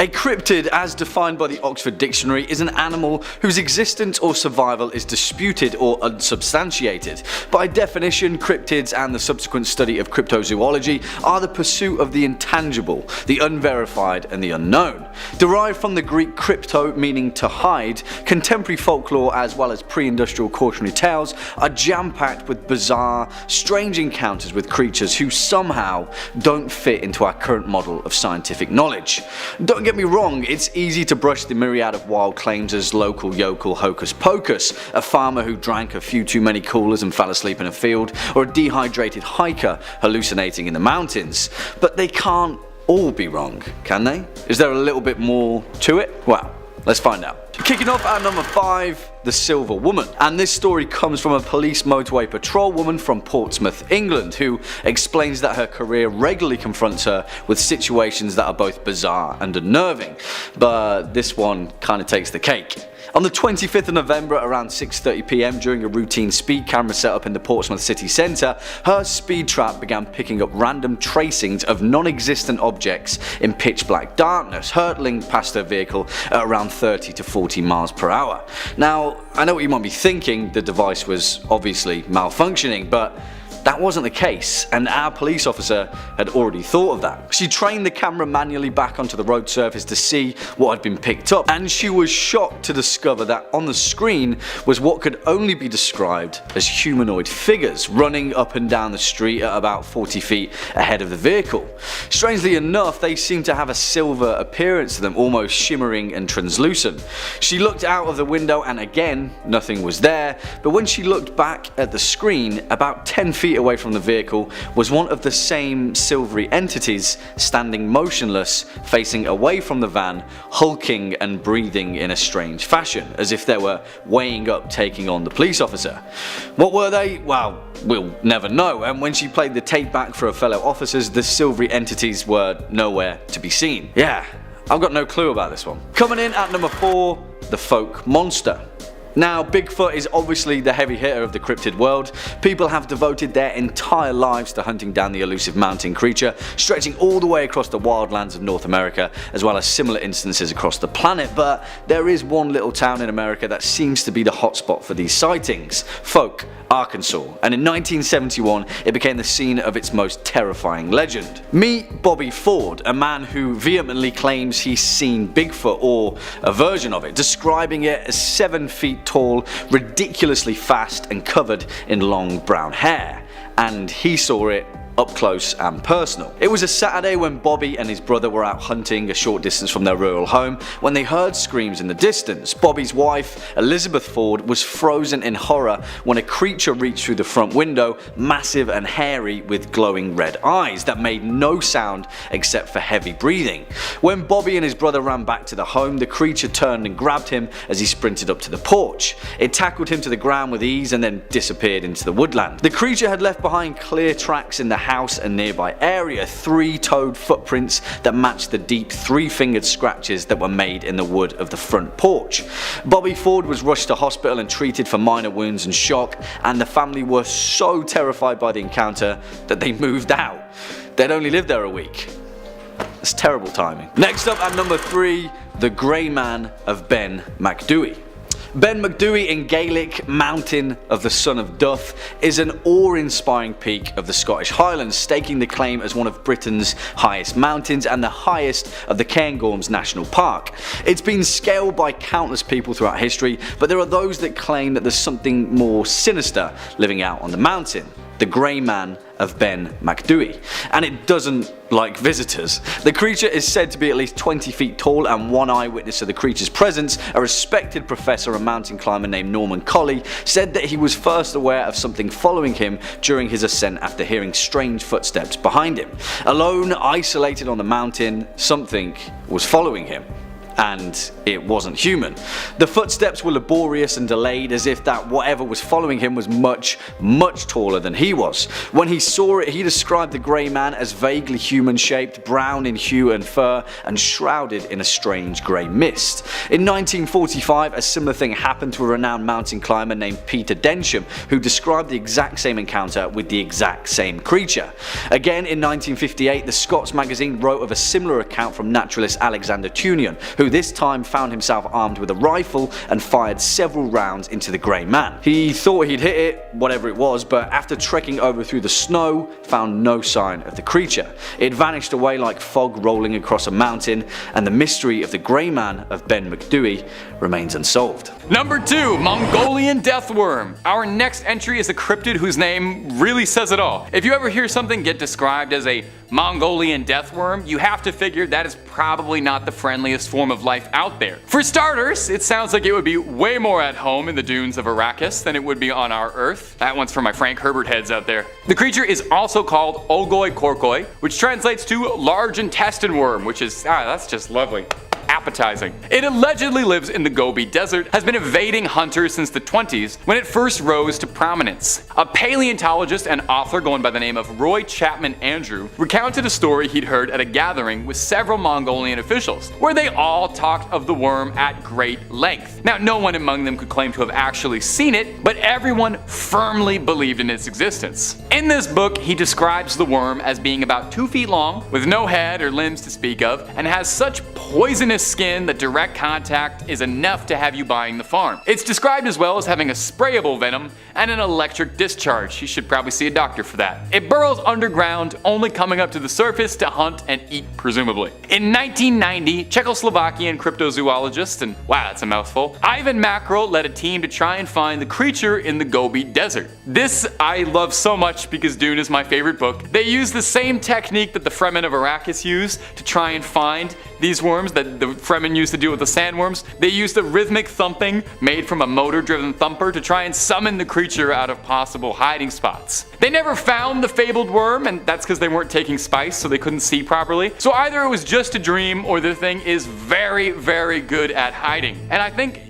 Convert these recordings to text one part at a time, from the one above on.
A cryptid, as defined by the Oxford Dictionary, is an animal whose existence or survival is disputed or unsubstantiated. By definition, cryptids and the subsequent study of cryptozoology are the pursuit of the intangible, the unverified and the unknown. Derived from the Greek crypto, meaning to hide, contemporary folklore as well as pre-industrial cautionary tales are jam-packed with bizarre, strange encounters with creatures who somehow don't fit into our current model of scientific knowledge. Don't get me wrong, it's easy to brush the myriad of wild claims as local yokel hocus pocus, a farmer who drank a few too many coolers and fell asleep in a field, or a dehydrated hiker hallucinating in the mountains. But they can't all be wrong, can they? Is there a little bit more to it? Well, let's find out. Kicking off at number 5, the Silver Woman. And this story comes from a police motorway patrol woman from Portsmouth, England, who explains that her career regularly confronts her with situations that are both bizarre and unnerving. But this one kind of takes the cake. On the 25th of November around 6:30 PM during a routine speed camera setup in the Portsmouth city centre, her speed trap began picking up random tracings of non-existent objects in pitch black darkness, hurtling past her vehicle at around 30 to 40 miles per hour. Now, I know what you might be thinking, the device was obviously malfunctioning, but that wasn't the case, and our police officer had already thought of that. She trained the camera manually back onto the road surface to see what had been picked up, and she was shocked to discover that on the screen was what could only be described as humanoid figures running up and down the street at about 40 feet ahead of the vehicle. Strangely enough, they seemed to have a silver appearance to them, almost shimmering and translucent. She looked out of the window and again, nothing was there, but when she looked back at the screen, about 10 feet away from the vehicle was one of the same silvery entities standing motionless, facing away from the van, hulking and breathing in a strange fashion, as if they were weighing up taking on the police officer. What were they? Well, we'll never know, and when she played the tape back for her fellow officers, the silvery entities were nowhere to be seen. Yeah, I've got no clue about this one. Coming in at number 4, the folk monster. Now, Bigfoot is obviously the heavy hitter of the cryptid world. People have devoted their entire lives to hunting down the elusive mountain creature, stretching all the way across the wildlands of North America, as well as similar instances across the planet. But there is one little town in America that seems to be the hotspot for these sightings: Folk, Arkansas, and in 1971 it became the scene of its most terrifying legend. Meet Bobby Ford, a man who vehemently claims he's seen Bigfoot, or a version of it, describing it as 7 feet tall, ridiculously fast and covered in long brown hair. And he saw it up close and personal. It was a Saturday when Bobby and his brother were out hunting a short distance from their rural home when they heard screams in the distance. Bobby's wife, Elizabeth Ford, was frozen in horror when a creature reached through the front window, massive and hairy with glowing red eyes that made no sound except for heavy breathing. When Bobby and his brother ran back to the home, the creature turned and grabbed him as he sprinted up to the porch. It tackled him to the ground with ease and then disappeared into the woodland. The creature had left behind clear tracks in the house and nearby area, 3-toed footprints that matched the deep 3-fingered scratches that were made in the wood of the front porch. Bobby Ford was rushed to hospital and treated for minor wounds and shock, and the family were so terrified by the encounter that they moved out. They'd only lived there a week. That's terrible timing. Next up at number 3, the Grey Man of Ben Macdui. Ben Macdui in Gaelic, Mountain of the Son of Duff, is an awe-inspiring peak of the Scottish Highlands, staking the claim as one of Britain's highest mountains and the highest of the Cairngorms National Park. It's been scaled by countless people throughout history, but there are those that claim that there's something more sinister living out on the mountain: the Grey Man of Ben Macdui, and it doesn't like visitors. The creature is said to be at least 20 feet tall, and one eyewitness of the creature's presence, a respected professor and mountain climber named Norman Colley, said that he was first aware of something following him during his ascent after hearing strange footsteps behind him. Alone, isolated on the mountain, something was following him. and it wasn't human. The footsteps were laborious and delayed, as if that whatever was following him was much, much taller than he was. When he saw it, he described the grey man as vaguely human-shaped, brown in hue and fur, and shrouded in a strange grey mist. In 1945, a similar thing happened to a renowned mountain climber named Peter Densham, who described the exact same encounter with the exact same creature. Again, in 1958, the Scots magazine wrote of a similar account from naturalist Alexander Tunion, who this time found himself armed with a rifle and fired several rounds into the grey man. He thought he'd hit it, whatever it was, but after trekking over through the snow, found no sign of the creature. It vanished away like fog rolling across a mountain, and the mystery of the grey man of Ben McDewey remains unsolved. Number 2. Mongolian death worm. Our next entry is a cryptid whose name really says it all. If you ever hear something get described as a Mongolian death worm, you have to figure that is probably not the friendliest form of life out there. For starters, it sounds like it would be way more at home in the dunes of Arrakis than it would be on our Earth. That one's for my Frank Herbert heads out there. The creature is also called Ogoi Korkoi, which translates to large intestine worm, which is, that's just lovely. Appetizing. It allegedly lives in the Gobi Desert, has been evading hunters since the 20s when it first rose to prominence. A paleontologist and author going by the name of Roy Chapman Andrew recounted a story he'd heard at a gathering with several Mongolian officials, where they all talked of the worm at great length. Now, no one among them could claim to have actually seen it, but everyone firmly believed in its existence. In this book, he describes the worm as being about 2 feet long, with no head or limbs to speak of, and has such poisonous skin that direct contact is enough to have you buying the farm. It's described as well as having a sprayable venom and an electric discharge. You should probably see a doctor for that. It burrows underground, only coming up to the surface to hunt and eat, presumably. In 1990, Czechoslovakian cryptozoologist, and wow, that's a mouthful, Ivan Macro led a team to try and find the creature in the Gobi Desert. This I love so much because Dune is my favorite book. They use the same technique that the Fremen of Arrakis use to try and find these worms that the Fremen used to deal with the sandworms. They used a rhythmic thumping made from a motor-driven thumper to try and summon the creature out of possible hiding spots. They never found the fabled worm, and that's because they weren't taking spice, so they couldn't see properly. So either it was just a dream, or the thing is very, very good at hiding. And I think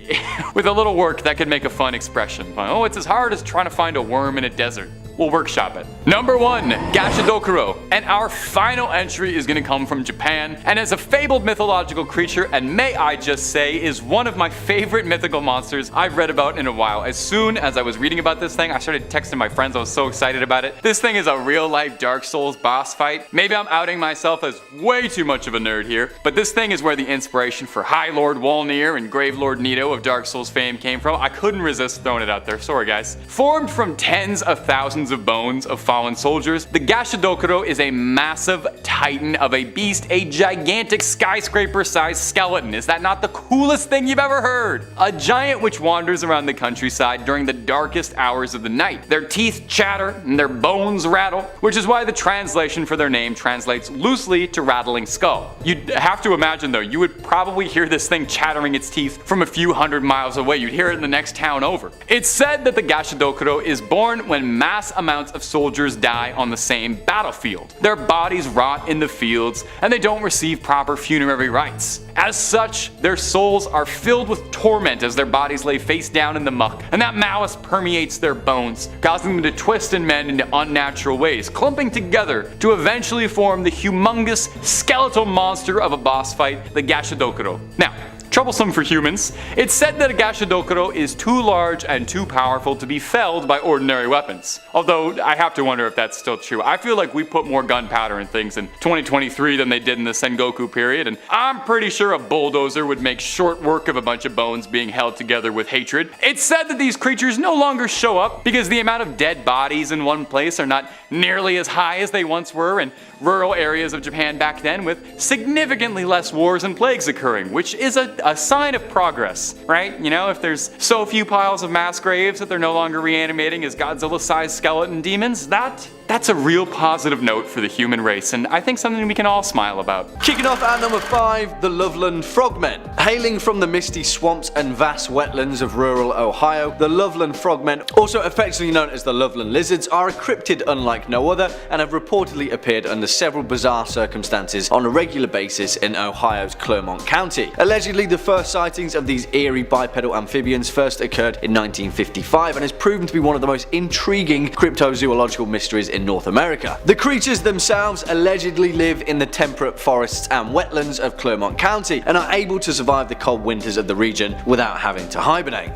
with a little work, that could make a fun expression. Oh, it's as hard as trying to find a worm in a desert. We'll workshop it. Number 1. Gashadokuro. And our final entry is going to come from Japan, and as a fabled mythological creature, and may I just say, is one of my favorite mythical monsters I've read about in a while. As soon as I was reading about this thing, I started texting my friends. I was so excited about it. This thing is a real-life Dark Souls boss fight. Maybe I'm outing myself as way too much of a nerd here, but this thing is where the inspiration for High Lord Wolnir and Grave Lord Nito of Dark Souls fame came from. I couldn't resist throwing it out there. Sorry, guys. Formed from tens of thousands of bones of fallen soldiers, the Gashadokuro is a massive titan of a beast, a gigantic skyscraper-sized skeleton. Is that not the coolest thing you've ever heard? A giant which wanders around the countryside during the darkest hours of the night. Their teeth chatter and their bones rattle, which is why the translation for their name translates loosely to rattling skull. You'd have to imagine though, you would probably hear this thing chattering its teeth from a few hundred miles away. You'd hear it in the next town over. It's said that the Gashadokuro is born when mass amounts of soldiers die on the same battlefield. Their bodies rot in the fields, and they don't receive proper funerary rites. As such, their souls are filled with torment as their bodies lay face down in the muck, and that malice permeates their bones, causing them to twist and mend into unnatural ways, clumping together to eventually form the humongous skeletal monster of a boss fight, the Gashadokuro. Now, troublesome for humans, it's said that a Gashadokuro is too large and too powerful to be felled by ordinary weapons. Although, I have to wonder if that's still true. I feel like we put more gunpowder in things in 2023 than they did in the Sengoku period, and I'm pretty sure a bulldozer would make short work of a bunch of bones being held together with hatred. It's said that these creatures no longer show up because the amount of dead bodies in one place are not nearly as high as they once were in rural areas of Japan back then, with significantly less wars and plagues occurring, which is a sign of progress, right? You know, if there's so few piles of mass graves that they're no longer reanimating as Godzilla-sized skeleton demons, that That's a real positive note for the human race, and I think something we can all smile about. Kicking off at number 5, the Loveland Frogmen. Hailing from the misty swamps and vast wetlands of rural Ohio, the Loveland Frogmen, also affectionately known as the Loveland Lizards, are a cryptid unlike no other and have reportedly appeared under several bizarre circumstances on a regular basis in Ohio's Clermont County. Allegedly, the first sightings of these eerie bipedal amphibians first occurred in 1955 and has proven to be one of the most intriguing cryptozoological mysteries in North America. The creatures themselves allegedly live in the temperate forests and wetlands of Clermont County and are able to survive the cold winters of the region without having to hibernate.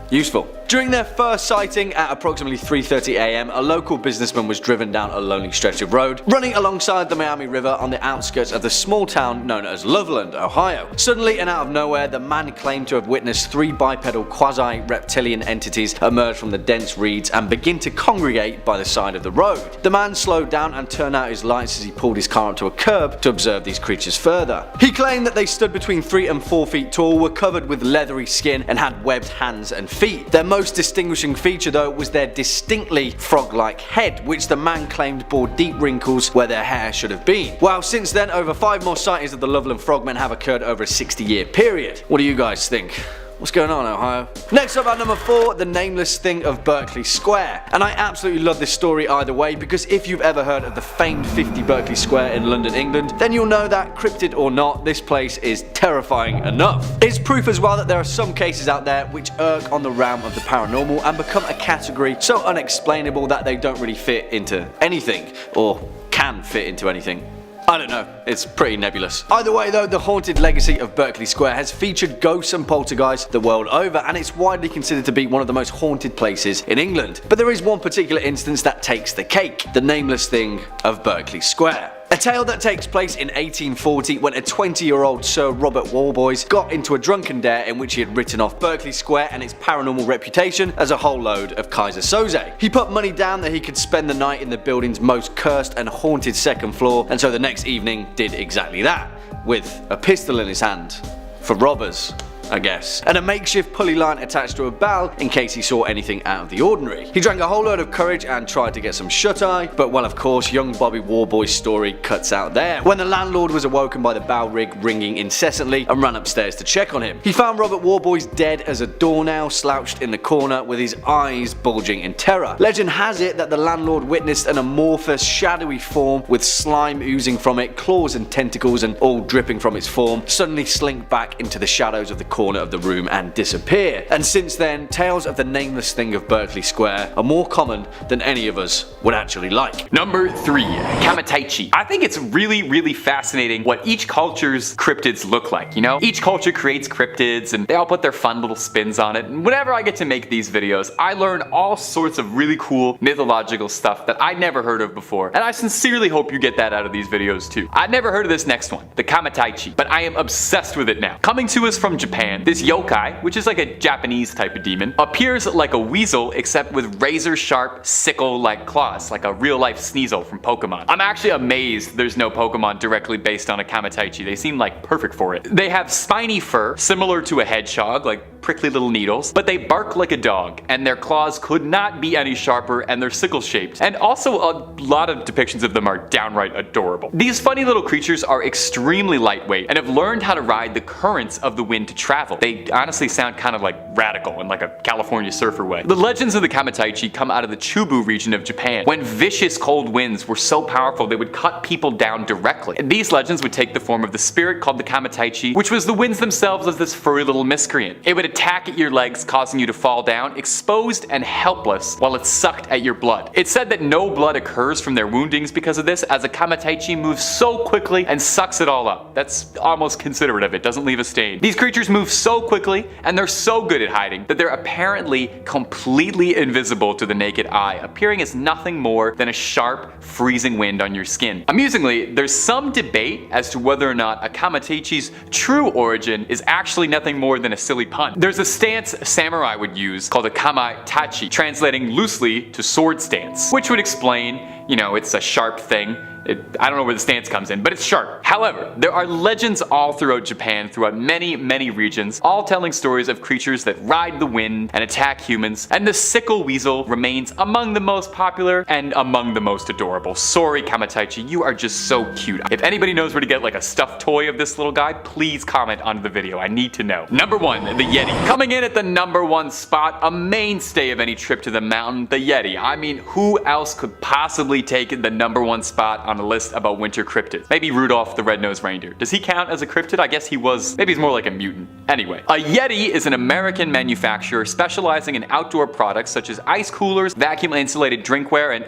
Useful. During their first sighting at approximately 3:30 AM, a local businessman was driven down a lonely stretch of road, running alongside the Miami River on the outskirts of the small town known as Loveland, Ohio. Suddenly and out of nowhere, the man claimed to have witnessed 3 bipedal quasi-reptilian entities emerge from the dense reeds and begin to congregate by the side of the road. The man slowed down and turned out his lights as he pulled his car up to a curb to observe these creatures further. He claimed that they stood between 3 and 4 feet tall, were covered with leathery skin, and had webbed hands and feet. Their most distinguishing feature though was their distinctly frog-like head, which the man claimed bore deep wrinkles where their hair should have been. Well, since then, over 5 more sightings of the Loveland Frogmen have occurred over a 60-year period. What do you guys think? What's going on, Ohio? Next up at number 4, the nameless thing of Berkeley Square. And I absolutely love this story either way, because if you've ever heard of the famed 50 Berkeley Square in London, England, then you'll know that, cryptid or not, this place is terrifying enough. It's proof as well that there are some cases out there which irk on the realm of the paranormal and become a category so unexplainable that they don't really fit into anything, or can fit into anything. I don't know, it's pretty nebulous. Either way though, the haunted legacy of Berkeley Square has featured ghosts and poltergeists the world over, and it's widely considered to be one of the most haunted places in England. But there is one particular instance that takes the cake, the nameless thing of Berkeley Square. A tale that takes place in 1840 when a 20-year-old Sir Robert Walboys got into a drunken dare in which he had written off Berkeley Square and its paranormal reputation as a whole load of Kaiser Soze. He put money down that he could spend the night in the building's most cursed and haunted second floor, and so the next evening did exactly that, with a pistol in his hand. For robbers, I guess, and a makeshift pulley line attached to a bell in case he saw anything out of the ordinary. He drank a whole load of courage and tried to get some shut-eye, but well, of course, young Bobby Warboy's story cuts out there, when the landlord was awoken by the bell rig ringing incessantly and ran upstairs to check on him. He found Robert Warboys dead as a doornail, slouched in the corner with his eyes bulging in terror. Legend has it that the landlord witnessed an amorphous, shadowy form with slime oozing from it, claws and tentacles and all dripping from its form, suddenly slink back into the shadows of the corner of the room and disappear. And since then, tales of the nameless thing of Berkeley Square are more common than any of us would actually like. Number 3, Kamataichi. I think it's really fascinating what each culture's cryptids look like, you know? Each culture creates cryptids and they all put their fun little spins on it, and whenever I get to make these videos, I learn all sorts of really cool mythological stuff that I'd never heard of before, and I sincerely hope you get that out of these videos too. I'd never heard of this next one, the Kamataichi, but I am obsessed with it now. Coming to us from Japan, this yokai, which is like a Japanese type of demon, appears like a weasel except with razor-sharp, sickle-like claws, like a real-life Sneasel from Pokemon. I'm actually amazed there's no Pokemon directly based on a Kamataichi. They seem like perfect for it. They have spiny fur, similar to a hedgehog, like prickly little needles, but they bark like a dog, and their claws could not be any sharper, and they're sickle-shaped. And also, a lot of depictions of them are downright adorable. These funny little creatures are extremely lightweight and have learned how to ride the currents of the wind to travel. They honestly sound kind of like radical in like a California surfer way. The legends of the Kamataichi come out of the Chubu region of Japan, when vicious cold winds were so powerful they would cut people down directly. And these legends would take the form of the spirit called the Kamataichi, which was the winds themselves as this furry little miscreant. It would attack at your legs, causing you to fall down, exposed and helpless, while it sucked at your blood. It's said that no blood occurs from their woundings because of this, as a Kamataichi moves so quickly and sucks it all up. That's almost considerate of it, doesn't leave a stain. These creatures move so quickly, and they're so good at hiding, that they're apparently completely invisible to the naked eye, appearing as nothing more than a sharp, freezing wind on your skin. Amusingly, there's some debate as to whether or not a Kamataichi's true origin is actually nothing more than a silly pun. There's a stance samurai would use called a kamaitachi, translating loosely to sword stance, which would explain you know, it's a sharp thing. I don't know where the stance comes in, but it's sharp. However, there are legends all throughout Japan, throughout many, many regions, all telling stories of creatures that ride the wind and attack humans, and the sickle weasel remains among the most popular and among the most adorable. Sorry, Kamataichi, you are just so cute. If anybody knows where to get like a stuffed toy of this little guy, please comment under the video. I need to know. Number 1, the Yeti. Coming in at the number 1 spot, a mainstay of any trip to the mountain, the Yeti. I mean, who else could possibly take the number 1 spot on a list about winter cryptids? Maybe Rudolph the Red-Nosed Reindeer. Does he count as a cryptid? I guess he was. Maybe he's more like a mutant. Anyway, a Yeti is an American manufacturer specializing in outdoor products such as ice coolers, vacuum insulated drinkware, and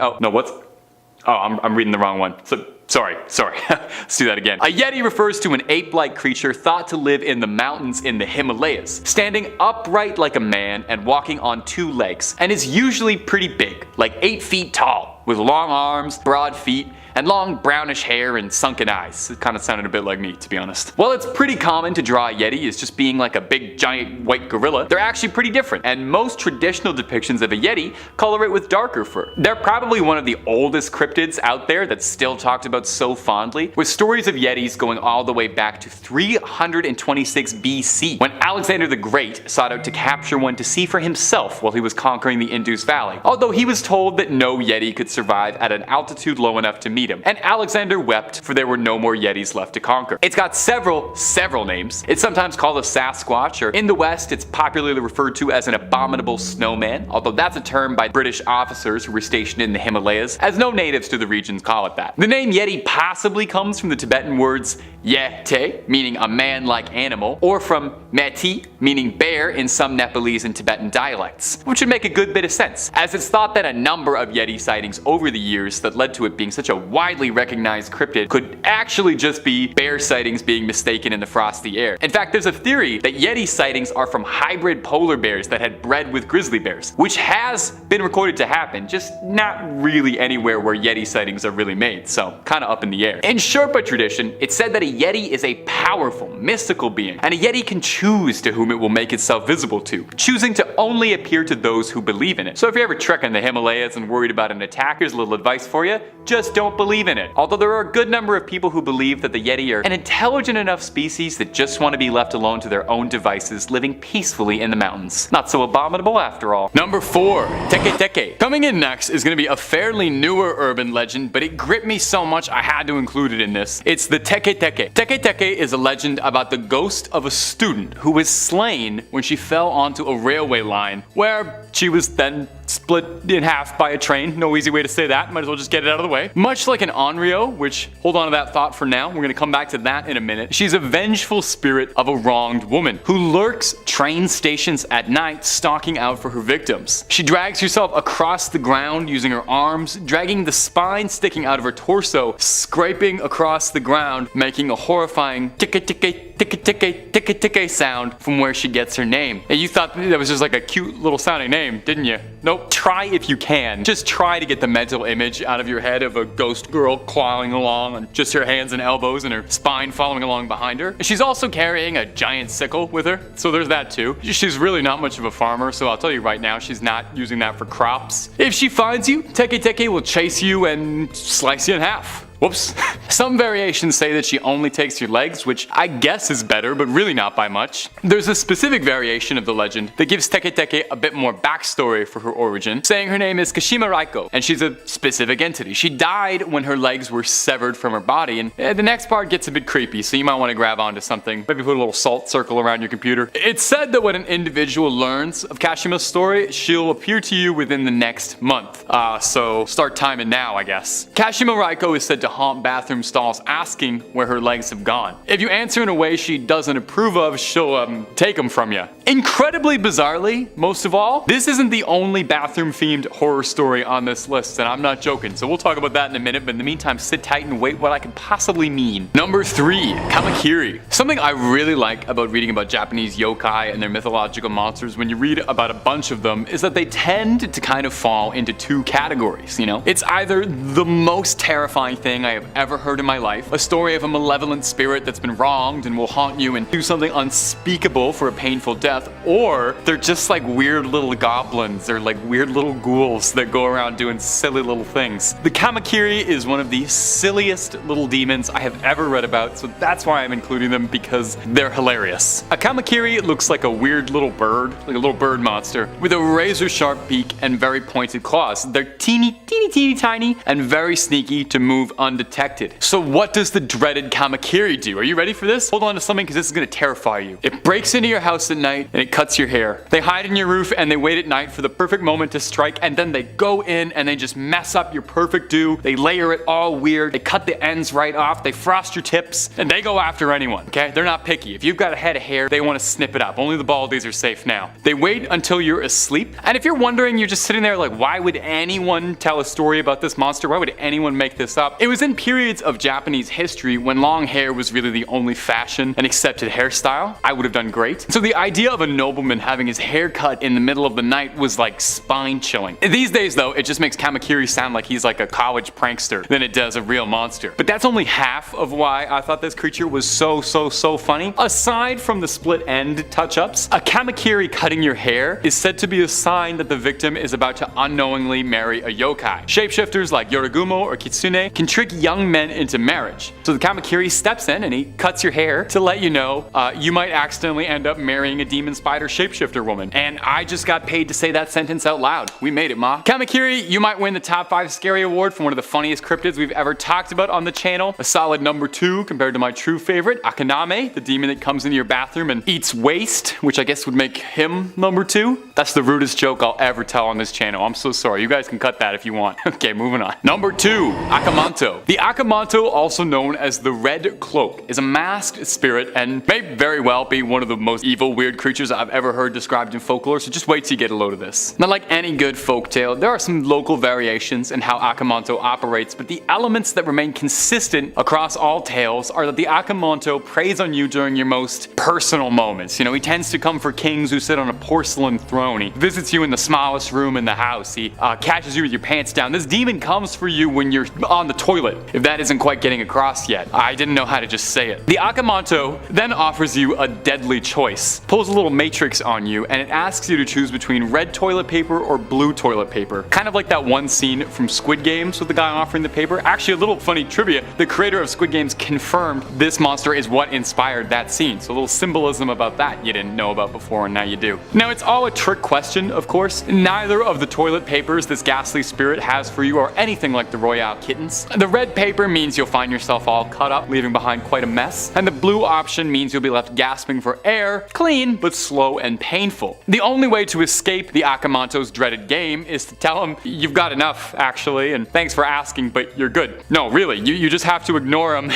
I'm reading the wrong one. Sorry. Let's do that again. A Yeti refers to an ape-like creature thought to live in the mountains in the Himalayas, standing upright like a man and walking on 2 legs, and is usually pretty big, like 8 feet tall, with long arms, broad feet, and long brownish hair and sunken eyes. It kind of sounded a bit like me, to be honest. While it's pretty common to draw a Yeti as just being like a big giant white gorilla, they're actually pretty different, and most traditional depictions of a Yeti color it with darker fur. They're probably one of the oldest cryptids out there that's still talked about so fondly, with stories of Yetis going all the way back to 326 BC, when Alexander the Great sought out to capture one to see for himself while he was conquering the Indus Valley, although he was told that no Yeti could survive at an altitude low enough to meet him, and Alexander wept, for there were no more Yetis left to conquer. It's got several names. It's sometimes called a Sasquatch, or in the West it's popularly referred to as an abominable snowman, although that's a term by British officers who were stationed in the Himalayas, as no natives to the regions call it that. The name Yeti possibly comes from the Tibetan words Yete, meaning a man-like animal, or from Meti, meaning bear in some Nepalese and Tibetan dialects, which would make a good bit of sense, as it's thought that a number of Yeti sightings over the years that led to it being such a widely recognized cryptid could actually just be bear sightings being mistaken in the frosty air. In fact, there's a theory that Yeti sightings are from hybrid polar bears that had bred with grizzly bears, which has been recorded to happen, just not really anywhere where Yeti sightings are really made, so kinda up in the air. In Sherpa tradition, it's said that a Yeti is a powerful, mystical being, and a Yeti can choose to whom it will make itself visible to, choosing to only appear to those who believe in it. So if you're ever trekking the Himalayas and worried about an attack, here's a little advice for you: just don't believe in it. Although there are a good number of people who believe that the Yeti are an intelligent enough species that just want to be left alone to their own devices, living peacefully in the mountains. Not so abominable after all. Number 4, Teke Teke. Coming in next is going to be a fairly newer urban legend, but it gripped me so much I had to include it in this. It's the Teke Teke. Teke Teke is a legend about the ghost of a student who was slain when she fell onto a railway line, where she was then split in half by a train. No easy way to say that, might as well just get it out of the way. Much like an Onryo, which, hold on to that thought for now, we're gonna come back to that in a minute. She's a vengeful spirit of a wronged woman who lurks train stations at night, stalking out for her victims. She drags herself across the ground using her arms, dragging the spine sticking out of her torso, scraping across the ground, making a horrifying tick-a-tick-a sound from where she gets her name. And you thought that was just like a cute little sounding name, didn't you? Nope. Try if you can. Just try to get the mental image out of your head of a ghost girl clawing along on just her hands and elbows and her spine following along behind her. She's also carrying a giant sickle with her, so there's that too. She's really not much of a farmer, so I'll tell you right now, she's not using that for crops. If she finds you, Teke Teke will chase you and slice you in half. Whoops. Some variations say that she only takes your legs, which I guess is better, but really not by much. There's a specific variation of the legend that gives Teke Teke a bit more backstory for her origin, saying her name is Kashima Raiko, and she's a specific entity. She died when her legs were severed from her body, and the next part gets a bit creepy, so you might want to grab onto something, maybe put a little salt circle around your computer. It's said that when an individual learns of Kashima's story, she'll appear to you within the next month. So start timing now, I guess. Kashima Raiko is said to haunt bathroom stalls asking where her legs have gone. If you answer in a way she doesn't approve of, she'll take them from you. Incredibly bizarrely, most of all, this isn't the only bathroom themed horror story on this list, and I'm not joking, so we'll talk about that in a minute, but in the meantime sit tight and wait what I can possibly mean. Number 3, Kamakiri. Something I really like about reading about Japanese yokai and their mythological monsters when you read about a bunch of them is that they tend to kind of fall into 2 categories, you know? It's either the most terrifying thing thing I have ever heard in my life. A story of a malevolent spirit that's been wronged and will haunt you and do something unspeakable for a painful death, or they're just like weird little goblins or like weird little ghouls that go around doing silly little things. The kamakiri is one of the silliest little demons I have ever read about, so that's why I'm including them, because they're hilarious. A kamakiri looks like a weird little bird, like a little bird monster, with a razor sharp beak and very pointed claws. They're teeny tiny and very sneaky to move undetected. So what does the dreaded kamakiri do? Are you ready for this? Hold on to something, because this is going to terrify you. It breaks into your house at night and it cuts your hair. They hide in your roof and they wait at night for the perfect moment to strike, and then they go in and they just mess up your perfect do. They layer it all weird. They cut the ends right off. They frost your tips, and they go after anyone, okay? They're not picky. If you've got a head of hair, they want to snip it up. Only the baldies are safe now. They wait until you're asleep. And if you're wondering, you're just sitting there like, why would anyone tell a story about this monster? Why would anyone make this up? It was in periods of Japanese history when long hair was really the only fashion and accepted hairstyle. I would have done great. So the idea of a nobleman having his hair cut in the middle of the night was like spine chilling. These days though, it just makes kamakiri sound like he's like a college prankster than it does a real monster. But that's only half of why I thought this creature was so funny. Aside from the split end touch-ups, a kamakiri cutting your hair is said to be a sign that the victim is about to unknowingly marry a yokai. Shapeshifters like Yorigumo or Kitsune can trick young men into marriage. So the kamakiri steps in and he cuts your hair to let you know you might accidentally end up marrying a demon spider shapeshifter woman. And I just got paid to say that sentence out loud. We made it, ma. Kamakiri, you might win the top 5 scary award for one of the funniest cryptids we've ever talked about on the channel. A solid number 2 compared to my true favorite, Akaname, the demon that comes into your bathroom and eats waste, which I guess would make him number 2. That's the rudest joke I'll ever tell on this channel. I'm so sorry. You guys can cut that if you want. Okay, moving on. Number 2, Akamanto. The Akamanto, also known as the Red Cloak, is a masked spirit and may very well be one of the most evil, weird creatures I've ever heard described in folklore, so just wait till you get a load of this. Now, like any good folktale, there are some local variations in how Akamanto operates, but the elements that remain consistent across all tales are that the Akamanto preys on you during your most personal moments. You know, he tends to come for kings who sit on a porcelain throne. He visits you in the smallest room in the house. He catches you with your pants down. This demon comes for you when you're on the toilet, if that isn't quite getting across yet. I didn't know how to just say it. The Akamanto then offers you a deadly choice, pulls a little matrix on you, and it asks you to choose between red toilet paper or blue toilet paper. Kind of like that one scene from Squid Games with the guy offering the paper. Actually, a little funny trivia, the creator of Squid Games confirmed this monster is what inspired that scene. So a little symbolism about that you didn't know about before, and now you do. Now, it's all a trick question, of course. Neither of the toilet papers this ghastly spirit has for you are anything like the Royale kittens. The red paper means you'll find yourself all cut up, leaving behind quite a mess, and the blue option means you'll be left gasping for air, clean, but slow and painful. The only way to escape the Akamanto's dreaded game is to tell him you've got enough, actually, and thanks for asking, but you're good. No, really, you just have to ignore him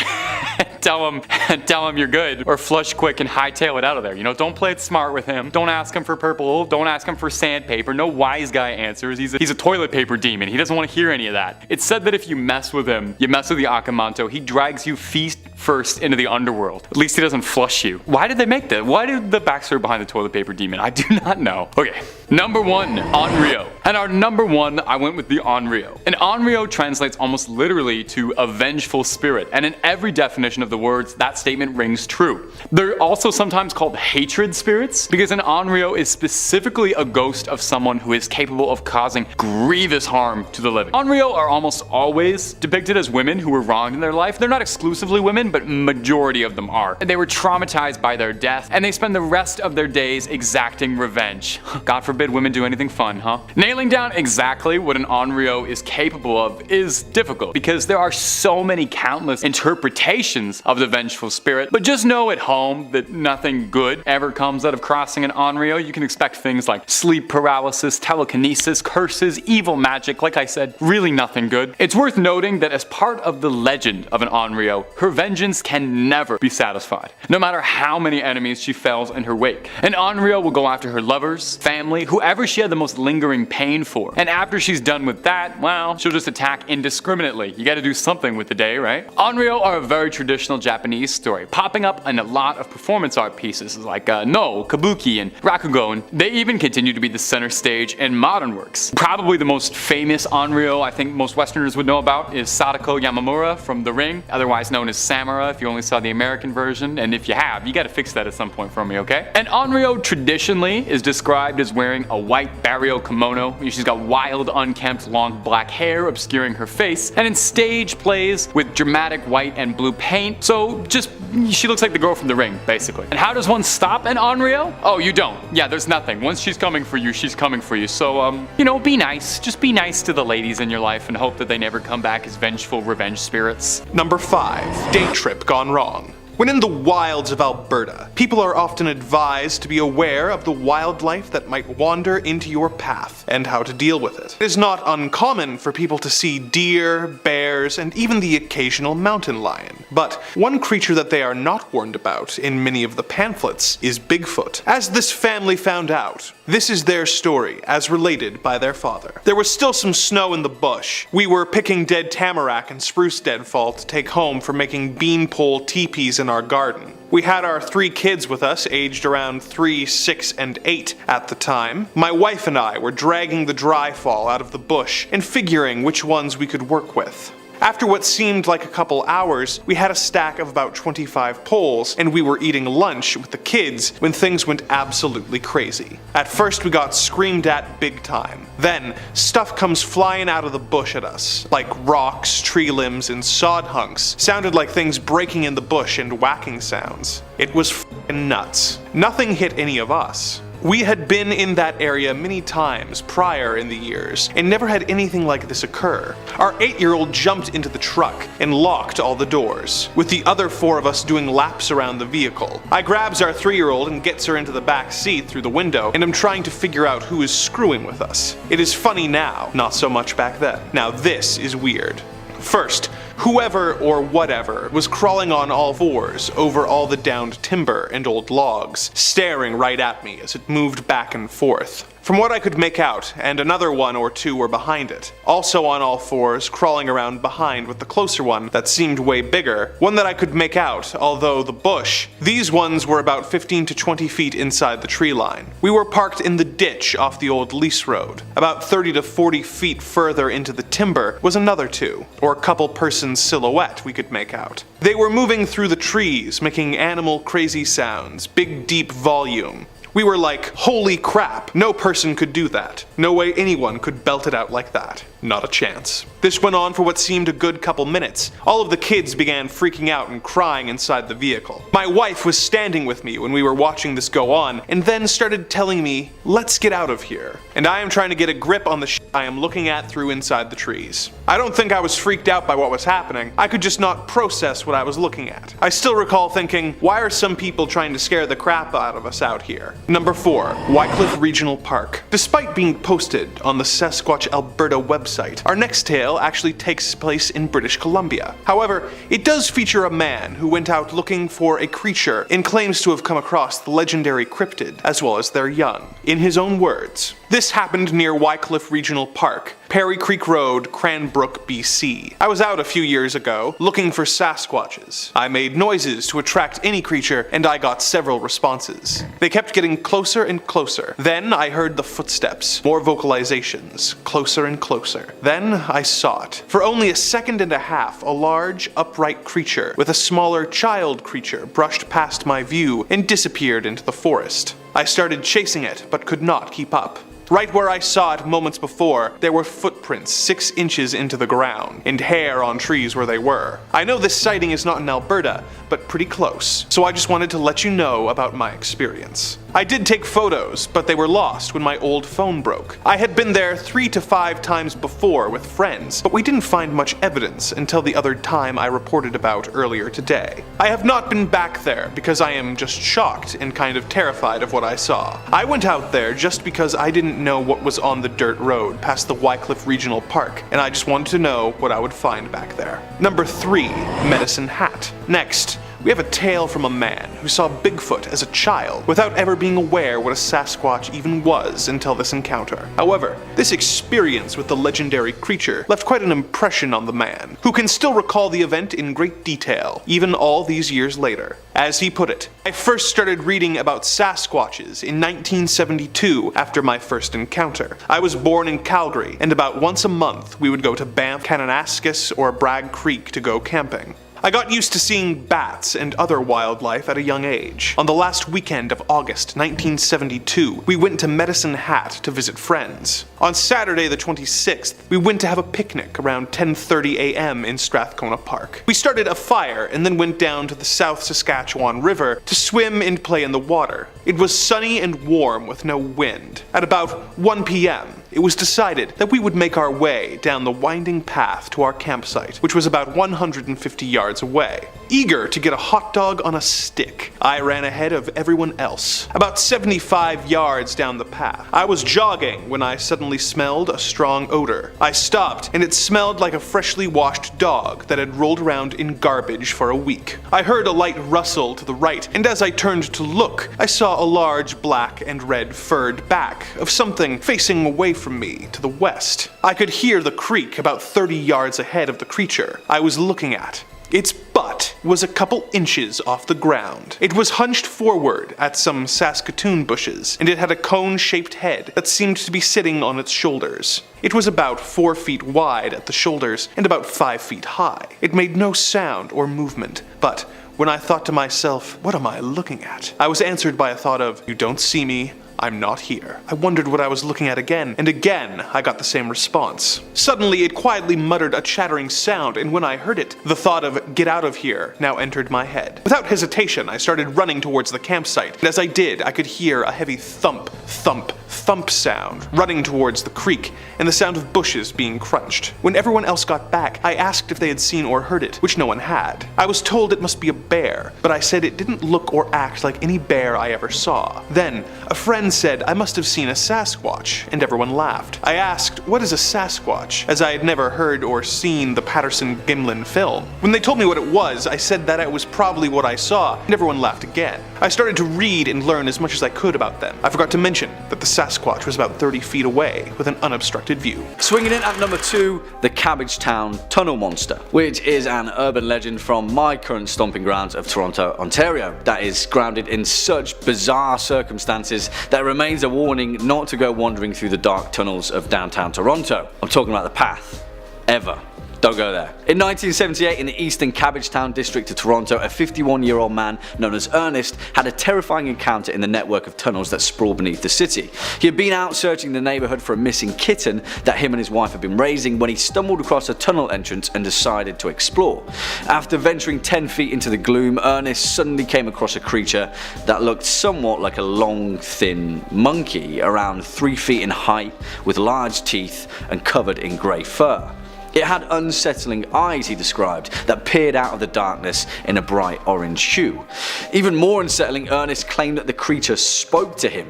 tell him you're good, or flush quick and hightail it out of there. You know, don't play it smart with him. Don't ask him for purple. Don't ask him for sandpaper. No wise guy answers. He's a toilet paper demon. He doesn't want to hear any of that. It's said that if you mess with him, you mess with the Akamanto, he drags you feet first into the underworld. At least he doesn't flush you. Why did they make that? Why did the backstory behind the toilet paper demon? I do not know. Okay, number 1, Onryo. And our number 1, I went with the Onryo. And Onryo translates almost literally to a vengeful spirit, and in every definition of the words, that statement rings true. They're also sometimes called hatred spirits, because an Onryo is specifically a ghost of someone who is capable of causing grievous harm to the living. Onryo are almost always depicted as women who were wronged in their life. They're not exclusively women, but majority of them are. They were traumatized by their death, and they spend the rest of their days exacting revenge. God forbid women do anything fun, huh? Nailing down exactly what an Onryo is capable of is difficult, because there are so many countless interpretations of the vengeful spirit. But just know at home that nothing good ever comes out of crossing an Onryo. You can expect things like sleep paralysis, telekinesis, curses, evil magic. Like I said, really nothing good. It's worth noting that as part of the legend of an Onryo, her vengeance can never be satisfied, no matter how many enemies she fells in her wake. An Onryo will go after her lovers, family, whoever she had the most lingering pain pain for. And after she's done with that, well, she'll just attack indiscriminately. You gotta do something with the day, right? Onryo are a very traditional Japanese story, popping up in a lot of performance art pieces like No, Kabuki, and Rakugo, and they even continue to be the center stage in modern works. Probably the most famous Onryo I think most Westerners would know about is Sadako Yamamura from The Ring, otherwise known as Samura if you only saw the American version, and if you have, you gotta fix that at some point for me, okay? And Onryo traditionally is described as wearing a white barrio kimono. She's got wild, unkempt, long black hair obscuring her face, and in stage plays with dramatic white and blue paint, so just she looks like the girl from The Ring, basically. And how does one stop an Onryo? Oh, you don't. Yeah, there's nothing. Once she's coming for you, she's coming for you. So, you know, be nice. Just be nice to the ladies in your life and hope that they never come back as vengeful revenge spirits. Number 5. Day trip gone wrong. When in the wilds of Alberta, people are often advised to be aware of the wildlife that might wander into your path and how to deal with it. It is not uncommon for people to see deer, bears, and even the occasional mountain lion. But one creature that they are not warned about in many of the pamphlets is Bigfoot. As this family found out, this is their story as related by their father. There was still some snow in the bush. We were picking dead tamarack and spruce deadfall to take home for making beanpole teepees in our garden. We had our 3 kids with us, aged around 3, 6, and 8 at the time. My wife and I were dragging the dry fall out of the bush and figuring which ones we could work with. After what seemed like a couple hours, we had a stack of about 25 poles, and we were eating lunch with the kids when things went absolutely crazy. At first we got screamed at big time. Then, stuff comes flying out of the bush at us, like rocks, tree limbs, and sod hunks. Sounded like things breaking in the bush and whacking sounds. It was f***ing nuts. Nothing hit any of us. We had been in that area many times prior in the years, and never had anything like this occur. Our 8-year-old jumped into the truck and locked all the doors, with the other 4 of us doing laps around the vehicle. I grabs our 3-year-old and gets her into the back seat through the window, and I'm trying to figure out who is screwing with us. It is funny now, not so much back then. Now this is weird. First, whoever or whatever was crawling on all 4s over all the downed timber and old logs, staring right at me as it moved back and forth. From what I could make out, and another 1 or 2 were behind it, also on all 4s, crawling around behind with the closer one that seemed way bigger, one that I could make out, although the bush. These ones were about 15 to 20 feet inside the tree line. We were parked in the ditch off the old lease road. About 30 to 40 feet further into the timber was another 2, or a couple person's silhouette we could make out. They were moving through the trees, making animal crazy sounds, big deep volume. We were like, holy crap, no person could do that. No way anyone could belt it out like that. Not a chance. This went on for what seemed a good couple minutes. All of the kids began freaking out and crying inside the vehicle. My wife was standing with me when we were watching this go on, and then started telling me, let's get out of here. And I am trying to get a grip on the shit I am looking at through inside the trees. I don't think I was freaked out by what was happening. I could just not process what I was looking at. I still recall thinking, why are some people trying to scare the crap out of us out here? Number 4. Wycliffe Regional Park. Despite being posted on the Sasquatch Alberta website, our next tale actually takes place in British Columbia. However, it does feature a man who went out looking for a creature and claims to have come across the legendary cryptid, as well as their young. In his own words, this happened near Wycliffe Regional Park, Perry Creek Road, Cranbrook, BC. I was out a few years ago looking for Sasquatches. I made noises to attract any creature, and I got several responses. They kept getting closer and closer. Then I heard the footsteps, more vocalizations, closer and closer. Then I saw it. For only a second and a half, a large, upright creature with a smaller child creature brushed past my view and disappeared into the forest. I started chasing it, but could not keep up. Right where I saw it moments before, there were footprints 6 inches into the ground, and hair on trees where they were. I know this sighting is not in Alberta, but pretty close, so I just wanted to let you know about my experience. I did take photos, but they were lost when my old phone broke. I had been there 3 to 5 times before with friends, but we didn't find much evidence until the other time I reported about earlier today. I have not been back there because I am just shocked and kind of terrified of what I saw. I went out there just because I didn't know what was on the dirt road past the Wycliffe Regional Park, and I just wanted to know what I would find back there. Number 3. Medicine Hat. Next, we We have a tale from a man who saw Bigfoot as a child without ever being aware what a Sasquatch even was until this encounter. However, this experience with the legendary creature left quite an impression on the man, who can still recall the event in great detail, even all these years later. As he put it, I first started reading about Sasquatches in 1972 after my first encounter. I was born in Calgary, and about once a month we would go to Banff, Kananaskis, or Bragg Creek to go camping. I got used to seeing bats and other wildlife at a young age. On the last weekend of August 1972, we went to Medicine Hat to visit friends. On Saturday the 26th, we went to have a picnic around 10:30 a.m. in Strathcona Park. We started a fire and then went down to the South Saskatchewan River to swim and play in the water. It was sunny and warm with no wind. At about 1 p.m., it was decided that we would make our way down the winding path to our campsite, which was about 150 yards away. Eager to get a hot dog on a stick, I ran ahead of everyone else. About 75 yards down the path, I was jogging when I suddenly smelled a strong odor. I stopped, and it smelled like a freshly washed dog that had rolled around in garbage for a week. I heard a light rustle to the right, and as I turned to look, I saw a large black and red furred back of something facing away from me to the west. I could hear the creak about 30 yards ahead of the creature I was looking at. Its butt was a couple inches off the ground. It was hunched forward at some Saskatoon bushes, and it had a cone-shaped head that seemed to be sitting on its shoulders. It was about 4 feet wide at the shoulders and about 5 feet high. It made no sound or movement, but when I thought to myself, what am I looking at? I was answered by a thought of, you don't see me, I'm not here. I wondered what I was looking at again, and again I got the same response. Suddenly it quietly muttered a chattering sound, and when I heard it, the thought of get out of here now entered my head. Without hesitation, I started running towards the campsite, and as I did, I could hear a heavy thump, thump, thump sound running towards the creek, and the sound of bushes being crunched. When everyone else got back, I asked if they had seen or heard it, which no one had. I was told it must be a bear, but I said it didn't look or act like any bear I ever saw. Then, a friend said I must have seen a Sasquatch, and everyone laughed. I asked, what is a Sasquatch, as I had never heard or seen the Patterson-Gimlin film. When they told me what it was, I said that it was probably what I saw, and everyone laughed again. I started to read and learn as much as I could about them. I forgot to mention that the Sasquatch was about 30 feet away with an unobstructed view. Swinging in at number 2, the Cabbagetown Tunnel Monster, which is an urban legend from my current stomping grounds of Toronto, Ontario, that is grounded in such bizarre circumstances that it remains a warning not to go wandering through the dark tunnels of downtown Toronto. I'm talking about the path. Ever. Don't go there. In 1978, in the eastern Cabbagetown district of Toronto, a 51-year-old man known as Ernest had a terrifying encounter in the network of tunnels that sprawl beneath the city. He had been out searching the neighborhood for a missing kitten that him and his wife had been raising when he stumbled across a tunnel entrance and decided to explore. After venturing 10 feet into the gloom, Ernest suddenly came across a creature that looked somewhat like a long, thin monkey, around 3 feet in height, with large teeth and covered in grey fur. It had unsettling eyes, he described, that peered out of the darkness in a bright orange hue. Even more unsettling, Ernest claimed that the creature spoke to him.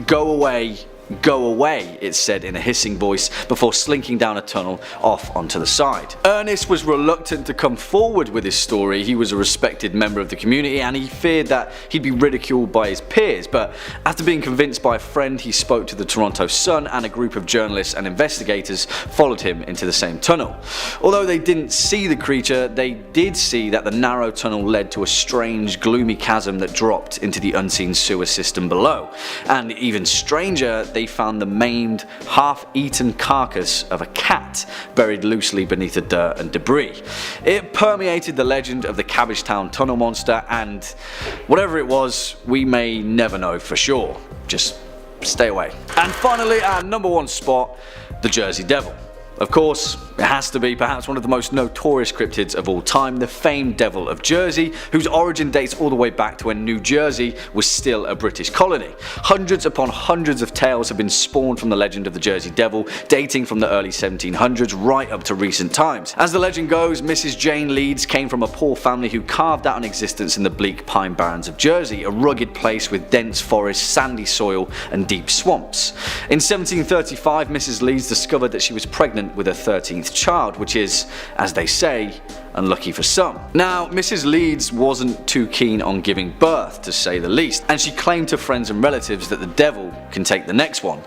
Go away, it said in a hissing voice before slinking down a tunnel off onto the side. Ernest was reluctant to come forward with his story. He was a respected member of the community and he feared that he'd be ridiculed by his peers, but after being convinced by a friend, he spoke to the Toronto Sun, and a group of journalists and investigators followed him into the same tunnel. Although they didn't see the creature, they did see that the narrow tunnel led to a strange, gloomy chasm that dropped into the unseen sewer system below. And even stranger, they found the maimed, half-eaten carcass of a cat buried loosely beneath the dirt and debris. It permeated the legend of the Cabbagetown Tunnel Monster, and whatever it was, we may never know for sure. Just stay away. And finally, our number 1 spot, the Jersey Devil. Of course, it has to be perhaps one of the most notorious cryptids of all time, the famed Devil of Jersey, whose origin dates all the way back to when New Jersey was still a British colony. Hundreds upon hundreds of tales have been spawned from the legend of the Jersey Devil, dating from the early 1700s right up to recent times. As the legend goes, Mrs. Jane Leeds came from a poor family who carved out an existence in the bleak pine barrens of Jersey, a rugged place with dense forests, sandy soil and deep swamps. In 1735, Mrs. Leeds discovered that she was pregnant pregnant with her 13th child, which is, as they say, unlucky for some. Now, Mrs. Leeds wasn't too keen on giving birth, to say the least, and she claimed to friends and relatives that the devil can take the next one.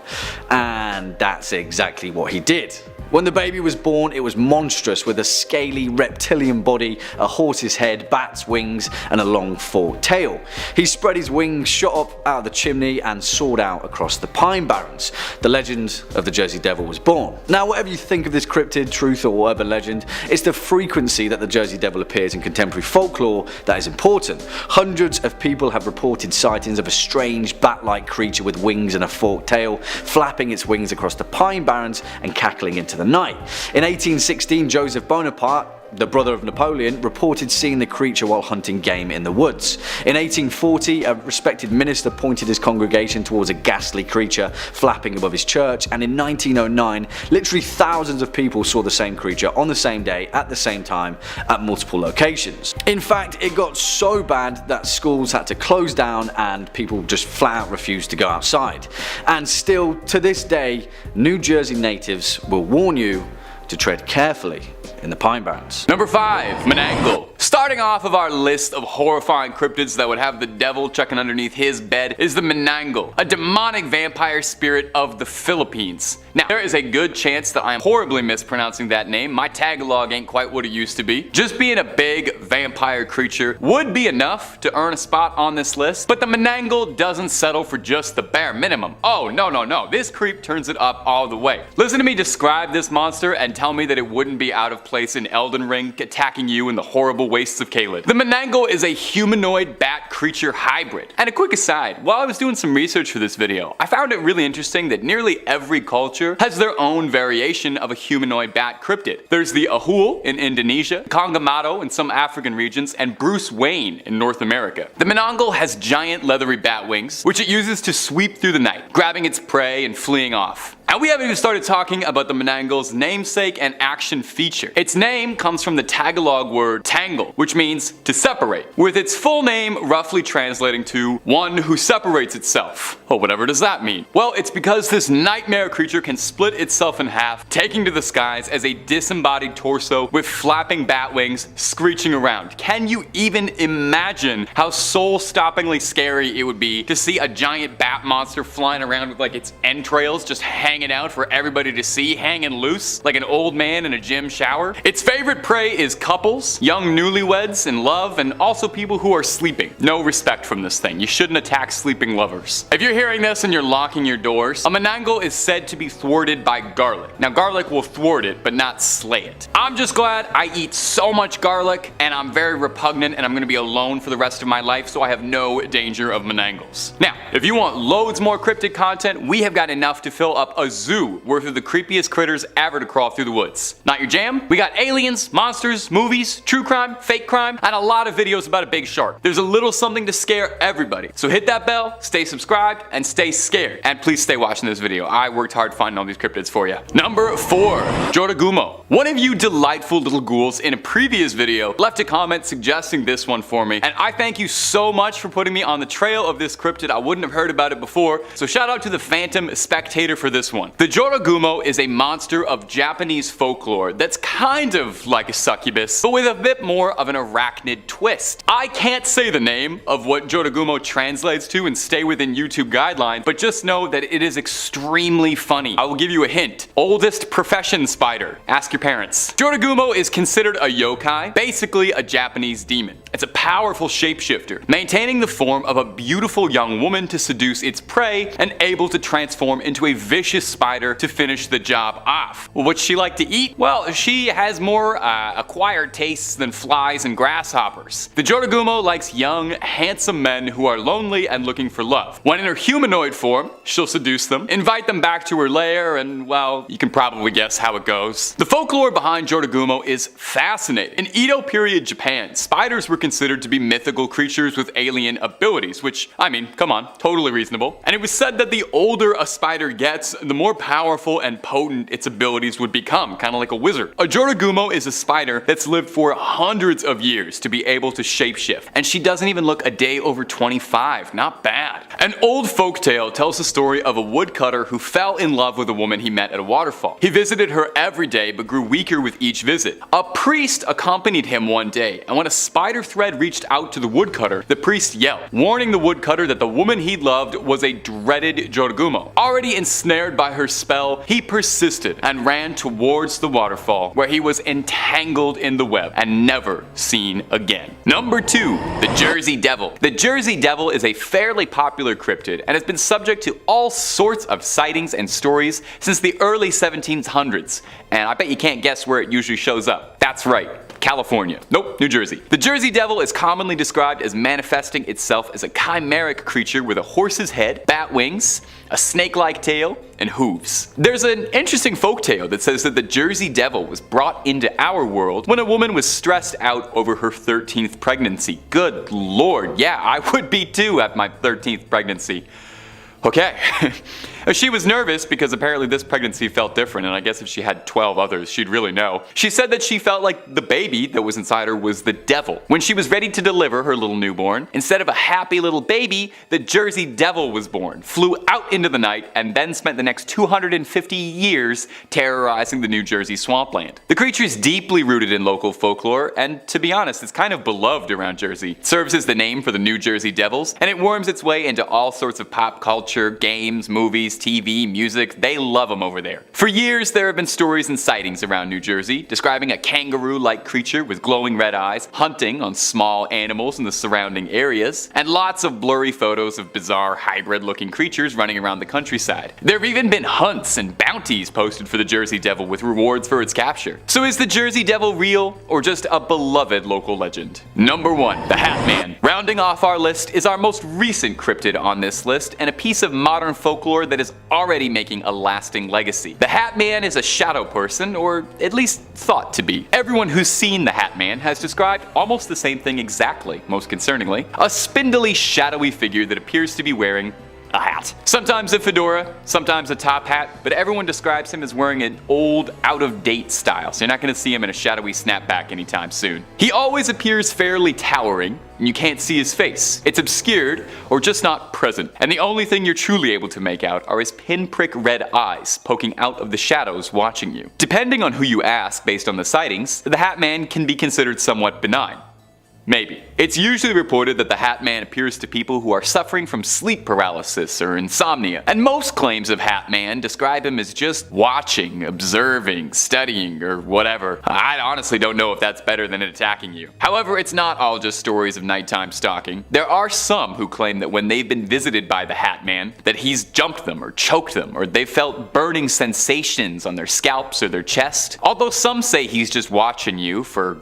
And that's exactly what he did. When the baby was born, it was monstrous, with a scaly reptilian body, a horse's head, bat's wings, and a long forked tail. He spread his wings, shot up out of the chimney, and soared out across the pine barrens. The legend of the Jersey Devil was born. Now, whatever you think of this cryptid, truth, or urban legend, it's the frequency that the Jersey Devil appears in contemporary folklore that is important. Hundreds of people have reported sightings of a strange bat-like creature with wings and a forked tail, flapping its wings across the pine barrens and cackling into the night. In 1816, Joseph Bonaparte, the brother of Napoleon, reported seeing the creature while hunting game in the woods. In 1840, a respected minister pointed his congregation towards a ghastly creature flapping above his church, and in 1909, literally thousands of people saw the same creature on the same day at the same time at multiple locations. In fact, it got so bad that schools had to close down and people just flat out refused to go outside. And still, to this day, New Jersey natives will warn you to tread carefully in the pine barrens. Number 5. Menangle. Starting off of our list of horrifying cryptids that would have the devil checking underneath his bed is the Menangle, a demonic vampire spirit of the Philippines. Now, there is a good chance that I am horribly mispronouncing that name. My Tagalog ain't quite what it used to be. Just being a big vampire creature would be enough to earn a spot on this list, but the Menangle doesn't settle for just the bare minimum. Oh, no. This creep turns it up all the way. Listen to me describe this monster and tell me that it wouldn't be out of place in Elden Ring attacking you in the horrible wastes of Caelid. The Menangle is a humanoid bat creature hybrid. And a quick aside, while I was doing some research for this video, I found it really interesting that nearly every culture has their own variation of a humanoid bat cryptid. There's the Ahul in Indonesia, Kangamato in some African regions, and Bruce Wayne in North America. The Menangle has giant leathery bat wings, which it uses to sweep through the night, grabbing its prey and fleeing off. And we haven't even started talking about the Menangle's namesake and action feature. Its name comes from the Tagalog word tangle, which means to separate, with its full name roughly translating to one who separates itself. Well, whatever does that mean? Well, it's because this nightmare creature can split itself in half, taking to the skies as a disembodied torso with flapping bat wings screeching around. Can you even imagine how soul-stoppingly scary it would be to see a giant bat monster flying around with like its entrails just hanging out for everybody to see, hanging loose like an old man in a gym shower? Its favorite prey is couples, young newlyweds in love, and also people who are sleeping. No respect from this thing. You shouldn't attack sleeping lovers. If you're hearing this and you're locking your doors, a Menangle is said to be thwarted by garlic. Now, garlic will thwart it, but not slay it. I'm just glad I eat so much garlic and I'm very repugnant and I'm gonna be alone for the rest of my life, so I have no danger of Menangles. Now, if you want loads more cryptid content, we have got enough to fill up a zoo worth of the creepiest critters ever to crawl through the woods. Not your jam? We got aliens, monsters, movies, true crime, fake crime, and a lot of videos about a big shark. There's a little something to scare everybody. So hit that bell, stay subscribed, and stay scared. And please stay watching this video. I worked hard finding all these cryptids for you. Number 4. Joragumo. One of you delightful little ghouls in a previous video left a comment suggesting this one for me, and I thank you so much for putting me on the trail of this cryptid. I wouldn't have heard about it before, so shout out to the Phantom Spectator for this one. The Joragumo is a monster of Japanese folklore that's kind of like a succubus, but with a bit more of an arachnid twist. I can't say the name of what Joragumo translates to and stay within YouTube guidelines, but just know that it is extremely funny. I will give you a hint. Oldest profession spider. Ask your parents. Joragumo is considered a yokai, basically a Japanese demon. It's a powerful shapeshifter, maintaining the form of a beautiful young woman to seduce its prey and able to transform into a vicious spider to finish the job off. Well, what's she like to eat? Well, she has more acquired tastes than flies and grasshoppers. The Joragumo likes young, handsome men who are lonely and looking for love. When in her humanoid form, she'll seduce them, invite them back to her lair, and well, you can probably guess how it goes. The folklore behind Joragumo is fascinating. In Edo period Japan, spiders were considered to be mythical creatures with alien abilities, which, I mean, come on, totally reasonable. And it was said that the older a spider gets, the more powerful and potent its abilities would become, kind of like a wizard. A Joragumo is a spider that's lived for hundreds of years to be able to shapeshift, and she doesn't even look a day over 25. Not bad. An old folktale tells the story of a woodcutter who fell in love with a woman he met at a waterfall. He visited her every day but grew weaker with each visit. A priest accompanied him one day, and when a spider thread reached out to the woodcutter, the priest yelled, warning the woodcutter that the woman he loved was a dreaded Joragumo. Already ensnared by her spell, he persisted and ran towards the waterfall, where he was entangled in the web and never seen again. Number 2. The Jersey Devil. The Jersey Devil is a fairly popular cryptid and has been subject to all sorts of sightings and stories since the early 1700s, and I bet you can't guess where it usually shows up. That's right. California. Nope, New Jersey. The Jersey Devil is commonly described as manifesting itself as a chimeric creature with a horse's head, bat wings, a snake-like tail, and hooves. There's an interesting folktale that says that the Jersey Devil was brought into our world when a woman was stressed out over her 13th pregnancy. Good lord, yeah, I would be too at my 13th pregnancy. Okay. She was nervous because apparently this pregnancy felt different, and I guess if she had 12 others, she'd really know. She said that she felt like the baby that was inside her was the devil. When she was ready to deliver her little newborn, instead of a happy little baby, the Jersey Devil was born, flew out into the night, and then spent the next 250 years terrorizing the New Jersey swampland. The creature is deeply rooted in local folklore, and to be honest, it's kind of beloved around Jersey. It serves as the name for the New Jersey Devils, and it worms its way into all sorts of pop culture, games, movies, TV, music. They love them over there. For years, there have been stories and sightings around New Jersey describing a kangaroo-like creature with glowing red eyes hunting on small animals in the surrounding areas, and lots of blurry photos of bizarre hybrid-looking creatures running around the countryside. There have even been hunts and bounties posted for the Jersey Devil with rewards for its capture. So is the Jersey Devil real, or just a beloved local legend? Number 1. The Hat Man. Rounding off our list is our most recent cryptid on this list, and a piece of modern folklore that is already making a lasting legacy. The Hat Man is a shadow person, or at least thought to be. Everyone who's seen the Hat Man has described almost the same thing exactly, most concerningly. A spindly, shadowy figure that appears to be wearing a hat. Sometimes a fedora, sometimes a top hat, but everyone describes him as wearing an old, out-of-date style, so you're not going to see him in a shadowy snapback anytime soon. He always appears fairly towering, and you can't see his face. It's obscured, or just not present, and the only thing you're truly able to make out are his pinprick red eyes poking out of the shadows watching you. Depending on who you ask based on the sightings, the Hat Man can be considered somewhat benign. Maybe. It's usually reported that the Hat Man appears to people who are suffering from sleep paralysis or insomnia, and most claims of Hat Man describe him as just watching, observing, studying, or whatever. I honestly don't know if that's better than it attacking you. However, it's not all just stories of nighttime stalking. There are some who claim that when they've been visited by the Hat Man, that he's jumped them or choked them, or they felt burning sensations on their scalps or their chest. Although some say he's just watching you for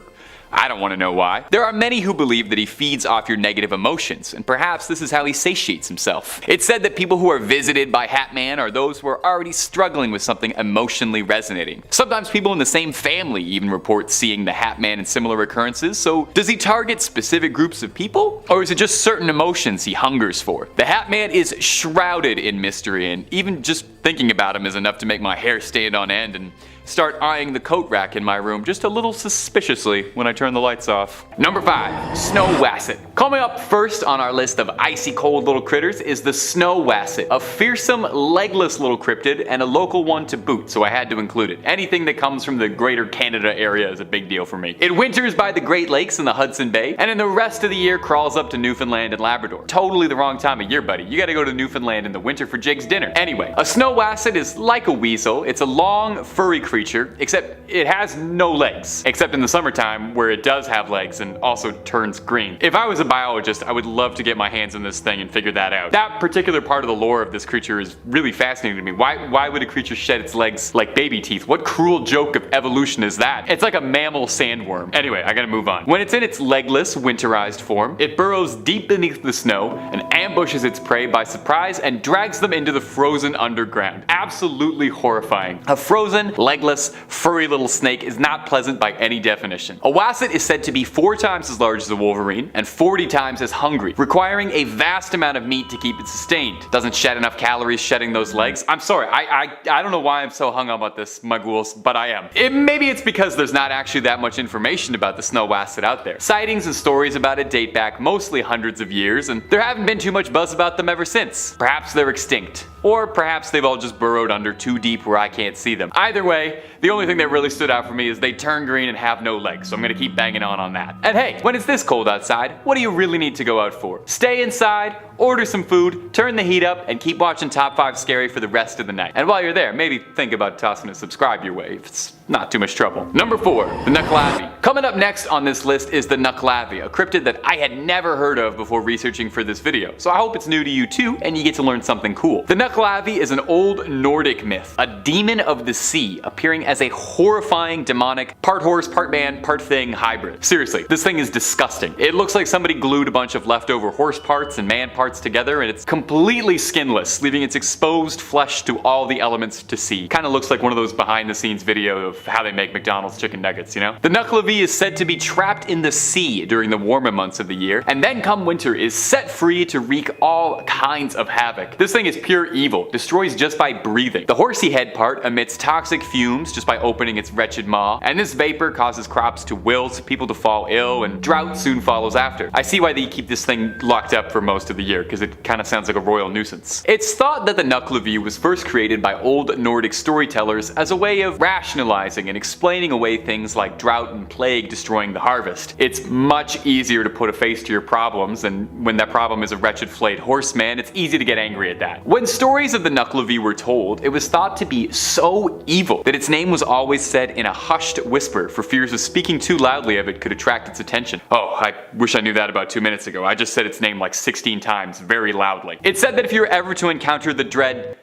I don't want to know why. There are many who believe that he feeds off your negative emotions, and perhaps this is how he satiates himself. It's said that people who are visited by Hat Man are those who are already struggling with something emotionally resonating. Sometimes people in the same family even report seeing the Hat Man in similar occurrences, so does he target specific groups of people? Or is it just certain emotions he hungers for? The Hat Man is shrouded in mystery, and even just thinking about him is enough to make my hair stand on end and start eyeing the coat rack in my room just a little suspiciously when I turn the lights off. Number 5. Snow Wasset. Coming up first on our list of icy cold little critters is the Snow Wasset, a fearsome, legless little cryptid and a local one to boot, so I had to include it. Anything that comes from the greater Canada area is a big deal for me. It winters by the Great Lakes and the Hudson Bay, and in the rest of the year crawls up to Newfoundland and Labrador. Totally the wrong time of year, buddy. You gotta go to Newfoundland in the winter for Jake's dinner. Anyway, a Snow Wasset is like a weasel. It's a long, furry creature, except it has no legs. Except in the summertime, where it does have legs and also turns green. If I was a biologist, I would love to get my hands on this thing and figure that out. That particular part of the lore of this creature is really fascinating to me. Why would a creature shed its legs like baby teeth? What cruel joke of evolution is that? It's like a mammal sandworm. Anyway, I gotta move on. When it's in its legless, winterized form, it burrows deep beneath the snow and ambushes its prey by surprise and drags them into the frozen underground. Absolutely horrifying. A frozen, legless, furry little snake is not pleasant by any definition. A wasset is said to be 4 times as large as a wolverine and 40 40 times as hungry, requiring a vast amount of meat to keep it sustained. Doesn't shed enough calories shedding those legs. I'm sorry, I don't know why I'm so hung up about this, my ghouls, but I am. Maybe it's because there's not actually that much information about the snow wasset out there. Sightings and stories about it date back mostly hundreds of years, and there haven't been too much buzz about them ever since. Perhaps they're extinct. Or perhaps they've all just burrowed under too deep where I can't see them. Either way, the only thing that really stood out for me is they turn green and have no legs, so I'm gonna keep banging on that. And hey, when it's this cold outside, what do you really need to go out for? Stay inside, order some food, turn the heat up, and keep watching Top 5 Scary for the rest of the night. And while you're there, maybe think about tossing a subscribe your way if it's not too much trouble. Number 4, the Nucklavi. Coming up next on this list is the Nucklavi, a cryptid that I had never heard of before researching for this video, so I hope it's new to you too and you get to learn something cool. The Nucklavi is an old Nordic myth, a demon of the sea appearing as a horrifying demonic part horse, part man, part thing hybrid. Seriously, this thing is disgusting. It looks like somebody glued a bunch of leftover horse parts and man parts together, and it's completely skinless, leaving its exposed flesh to all the elements to see. Kinda looks like one of those behind the scenes video of how they make McDonald's chicken nuggets, you know? The Nucklavi is said to be trapped in the sea during the warmer months of the year, and then come winter is set free to wreak all kinds of havoc. This thing is pure evil, destroys just by breathing. The horsey head part emits toxic fumes just by opening its wretched maw, and this vapor causes crops to wilt, people to fall ill, and drought soon follows after. I see why they keep this thing locked up for most of the year, because it kinda sounds like a royal nuisance. It's thought that the Nucklavi was first created by old Nordic storytellers as a way of rationalizing and explaining away things like drought and plague destroying the harvest. It's much easier to put a face to your problems, and when that problem is a wretched flayed horseman, it's easy to get angry at that. When stories of the Nucklavi were told, it was thought to be so evil that its name was always said in a hushed whisper for fears of speaking too loudly of it could attract its attention. Oh, I wish I knew that about 2 minutes ago. I just said its name like 16 times very loudly. It's said that if you were ever to encounter the dread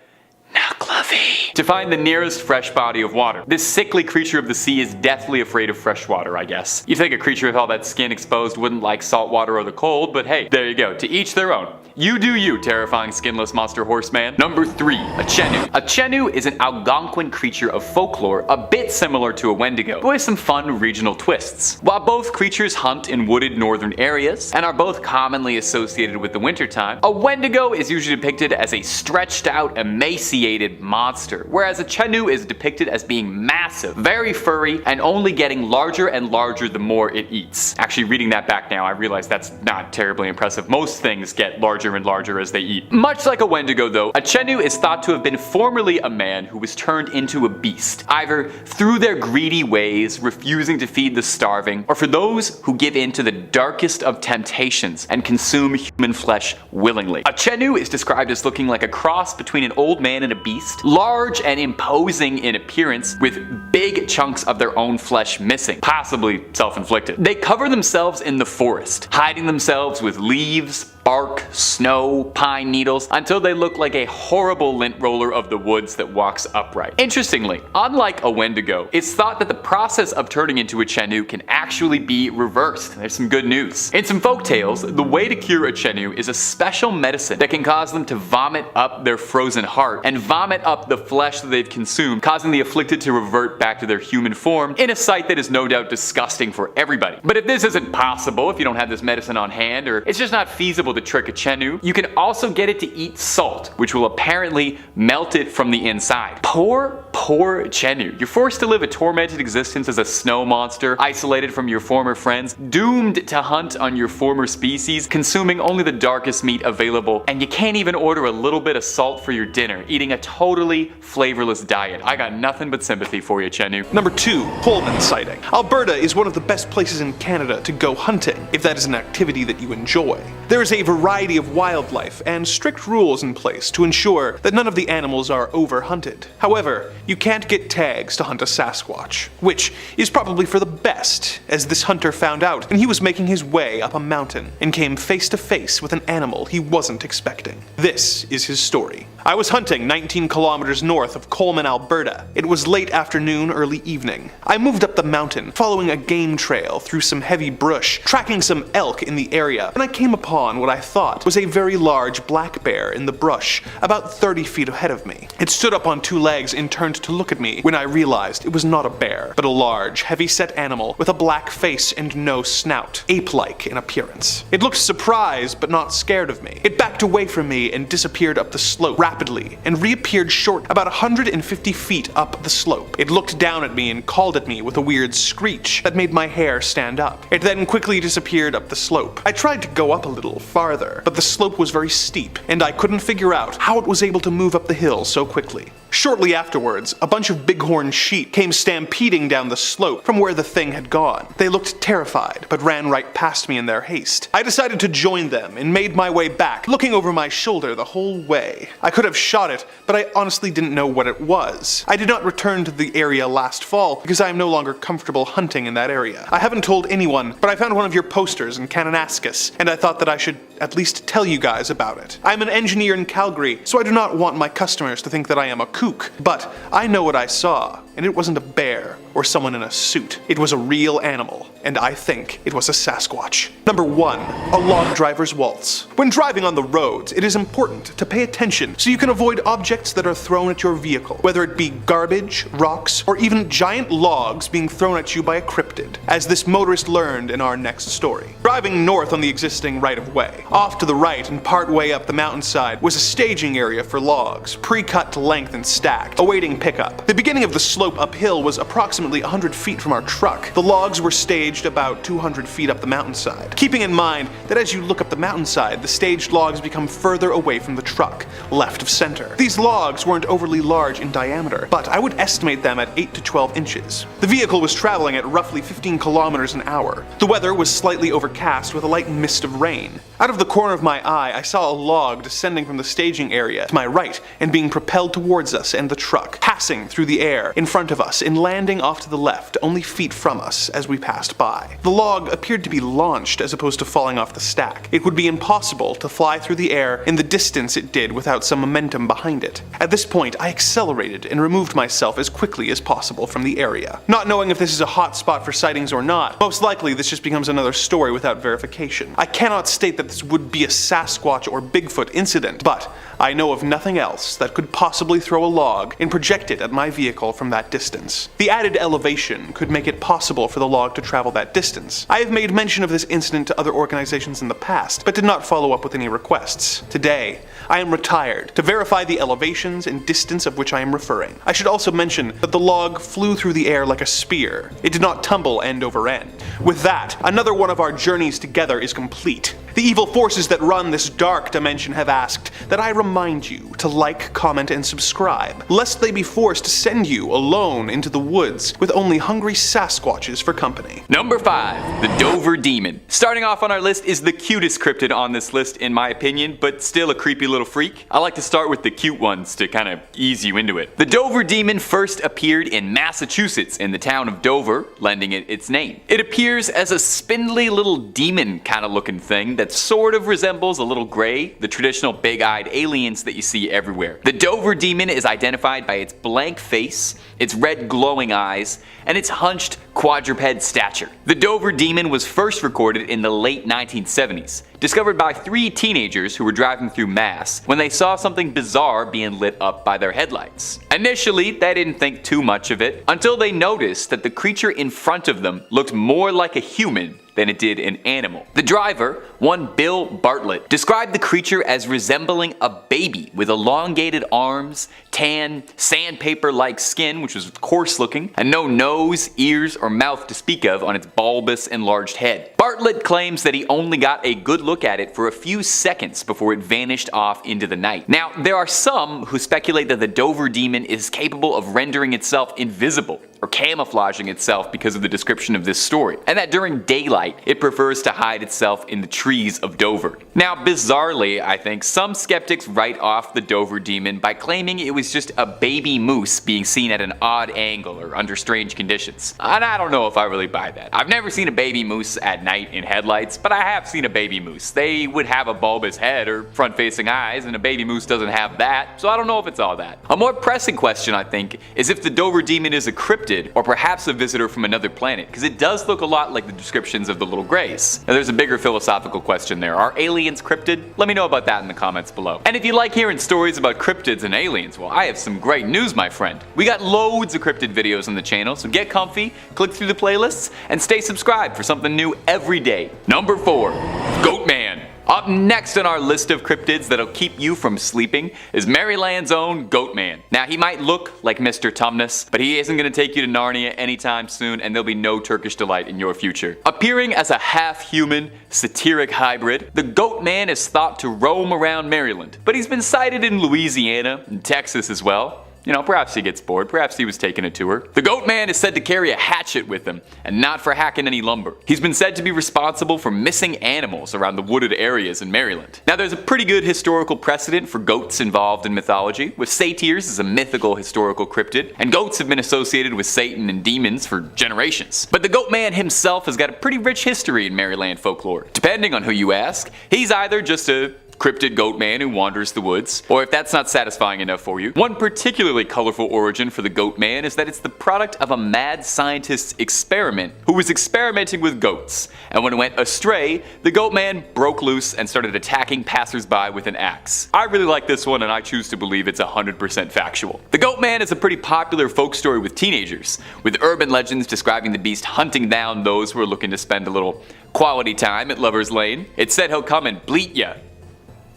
Nucklavi, to find the nearest fresh body of water. This sickly creature of the sea is deathly afraid of fresh water, I guess. You'd think a creature with all that skin exposed wouldn't like salt water or the cold, but hey, there you go. To each their own. You do you, terrifying skinless monster horseman. Number 3, a Chenu. A Chenu is an Algonquin creature of folklore, a bit similar to a Wendigo, but with some fun regional twists. While both creatures hunt in wooded northern areas, and are both commonly associated with the wintertime, a Wendigo is usually depicted as a stretched out, emaciated monster, whereas a Chenu is depicted as being massive, very furry, and only getting larger and larger the more it eats. Actually, reading that back now, I realize that's not terribly impressive. Most things get larger and larger as they eat. Much like a Wendigo though, a Chenu is thought to have been formerly a man who was turned into a beast, either through their greedy ways, refusing to feed the starving, or for those who give in to the darkest of temptations and consume human flesh willingly. A Chenu is described as looking like a cross between an old man and a beast, large and imposing in appearance, with big chunks of their own flesh missing, possibly self-inflicted. They cover themselves in the forest, hiding themselves with leaves, bark, snow, pine needles, until they look like a horrible lint roller of the woods that walks upright. Interestingly, unlike a Wendigo, it's thought that the process of turning into a Chenu can actually be reversed. There's some good news. In some folk tales, the way to cure a Chenu is a special medicine that can cause them to vomit up their frozen heart and vomit up the flesh that they've consumed, causing the afflicted to revert back to their human form in a sight that is no doubt disgusting for everybody. But if this isn't possible, if you don't have this medicine on hand, or it's just not feasible to trick a Chenu, you can also get it to eat salt, which will apparently melt it from the inside. Poor Chenu. You're forced to live a tormented existence as a snow monster, isolated from your former friends, doomed to hunt on your former species, consuming only the darkest meat available, and you can't even order a little bit of salt for your dinner, eating a totally flavorless diet. I got nothing but sympathy for you, Chenu. Number 2, Pullman sighting. Alberta is one of the best places in Canada to go hunting, if that is an activity that you enjoy. There is a variety of wildlife and strict rules in place to ensure that none of the animals are overhunted. However, you can't get tags to hunt a Sasquatch, which is probably for the best, as this hunter found out when he was making his way up a mountain and came face to face with an animal he wasn't expecting. This is his story. I was hunting 19 kilometers north of Coleman, Alberta. It was late afternoon, early evening. I moved up the mountain, following a game trail through some heavy brush, tracking some elk in the area, and I came upon what I thought was a very large black bear in the brush, about 30 feet ahead of me. It stood up on two legs and turned to look at me when I realized it was not a bear, but a large, heavy-set animal with a black face and no snout, ape-like in appearance. It looked surprised but not scared of me. It backed away from me and disappeared up the slope rapidly, and reappeared short about 150 feet up the slope. It looked down at me and called at me with a weird screech that made my hair stand up. It then quickly disappeared up the slope. I tried to go up a little farther, but the slope was very steep, and I couldn't figure out how it was able to move up the hill so quickly. Shortly afterwards, a bunch of bighorn sheep came stampeding down the slope from where the thing had gone. They looked terrified, but ran right past me in their haste. I decided to join them and made my way back, looking over my shoulder the whole way. I could have shot it, but I honestly didn't know what it was. I did not return to the area last fall because I am no longer comfortable hunting in that area. I haven't told anyone, but I found one of your posters in Kananaskis, and I thought that I should at least tell you guys about it. I'm an engineer in Calgary, so I do not want my customers to think that I am a kook, but I know what I saw, and it wasn't a bear or someone in a suit. It was a real animal, and I think it was a Sasquatch. Number 1. A log driver's waltz. When driving on the roads, it is important to pay attention so you can avoid objects that are thrown at your vehicle, whether it be garbage, rocks, or even giant logs being thrown at you by a cryptid, as this motorist learned in our next story. Driving north on the existing right-of-way. Off to the right and part way up the mountainside was a staging area for logs, pre-cut to length and stacked, awaiting pickup. The beginning of the slope uphill was approximately 100 feet from our truck. The logs were staged about 200 feet up the mountainside. Keeping in mind that as you look up the mountainside, the staged logs become further away from the truck, left of center. These logs weren't overly large in diameter, but I would estimate them at 8 to 12 inches. The vehicle was traveling at roughly 15 kilometers an hour. The weather was slightly overcast with a light mist of rain. Out of the corner of my eye, I saw a log descending from the staging area to my right and being propelled towards us and the truck, passing through the air in front of us and landing off to the left, only feet from us as we passed by. The log appeared to be launched as opposed to falling off the stack. It would be impossible to fly through the air in the distance it did without some momentum behind it. At this point, I accelerated and removed myself as quickly as possible from the area. Not knowing if this is a hot spot for sightings or not, most likely this just becomes another story without verification. I cannot state that this would be a Sasquatch or Bigfoot incident, but I know of nothing else that could possibly throw a log and project it at my vehicle from that distance. The added elevation could make it possible for the log to travel that distance. I have made mention of this incident to other organizations in the past, but did not follow up with any requests. Today, I am retired to verify the elevations and distance of which I am referring. I should also mention that the log flew through the air like a spear. It did not tumble end over end. With that, another one of our journeys together is complete. The evil forces that run this dark dimension have asked that I remind you to like, comment, and subscribe, lest they be forced to send you alone into the woods with only hungry Sasquatches for company. Number 5. The Dover Demon. Starting off on our list is the cutest cryptid on this list in my opinion, but still a creepy little freak. I like to start with the cute ones to kind of ease you into it. The Dover Demon first appeared in Massachusetts in the town of Dover, lending it its name. It appears as a spindly little demon kind of looking thing that sort of resembles a little gray, the traditional big-eyed aliens that you see everywhere. The Dover Demon is identified by its blank face, its red glowing eyes, and its hunched quadruped stature. The Dover Demon was first recorded in the late 1970s, discovered by 3 teenagers who were driving through Mass when they saw something bizarre being lit up by their headlights. Initially, they didn't think too much of it until they noticed that the creature in front of them looked more like a human than it did an animal. The driver, one Bill Bartlett, described the creature as resembling a baby with elongated arms, tan, sandpaper-like skin, which was coarse looking, and no nose, ears, or mouth to speak of on its bulbous, enlarged head. Bartlett claims that he only got a good look at it for a few seconds before it vanished off into the night. Now, there are some who speculate that the Dover Demon is capable of rendering itself invisible, or camouflaging itself because of the description of this story, and that during daylight it prefers to hide itself in the trees of Dover. Now bizarrely, I think, some skeptics write off the Dover demon by claiming it was just a baby moose being seen at an odd angle or under strange conditions. And I don't know if I really buy that. I've never seen a baby moose at night in headlights, but I have seen a baby moose. They would have a bulbous head or front-facing eyes, and a baby moose doesn't have that, so I don't know if it's all that. A more pressing question, I think, is if the Dover demon is a cryptid or perhaps a visitor from another planet, because it does look a lot like the descriptions of the little greys. Now there's a bigger philosophical question there. Are aliens cryptid? Let me know about that in the comments below. And if you like hearing stories about cryptids and aliens, well, I have some great news, my friend. We got loads of cryptid videos on the channel, so get comfy, click through the playlists, and stay subscribed for something new every day. Number 4, Goatman. Up next on our list of cryptids that'll keep you from sleeping is Maryland's own Goatman. Now he might look like Mr. Tumnus, but he isn't going to take you to Narnia anytime soon, and there'll be no Turkish delight in your future. Appearing as a half-human, satiric hybrid, the Goatman is thought to roam around Maryland, but he's been sighted in Louisiana and Texas as well. You know, perhaps he gets bored, perhaps he was taking a tour. The Goatman is said to carry a hatchet with him, and not for hacking any lumber. He's been said to be responsible for missing animals around the wooded areas in Maryland. Now there's a pretty good historical precedent for goats involved in mythology, with satyrs as a mythical historical cryptid, and goats have been associated with Satan and demons for generations. But the Goatman himself has got a pretty rich history in Maryland folklore. Depending on who you ask, he's either just a cryptid goat man who wanders the woods, or if that's not satisfying enough for you, one particularly colorful origin for the goat man is that it's the product of a mad scientist's experiment who was experimenting with goats, and when it went astray, the goat man broke loose and started attacking passersby with an axe. I really like this one, and I choose to believe it's 100% factual. The goat man is a pretty popular folk story with teenagers, with urban legends describing the beast hunting down those who are looking to spend a little quality time at Lover's Lane. It's said he'll come and bleat ya.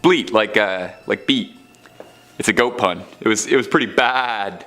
Bleat, like beat. It's a goat pun. It was pretty bad.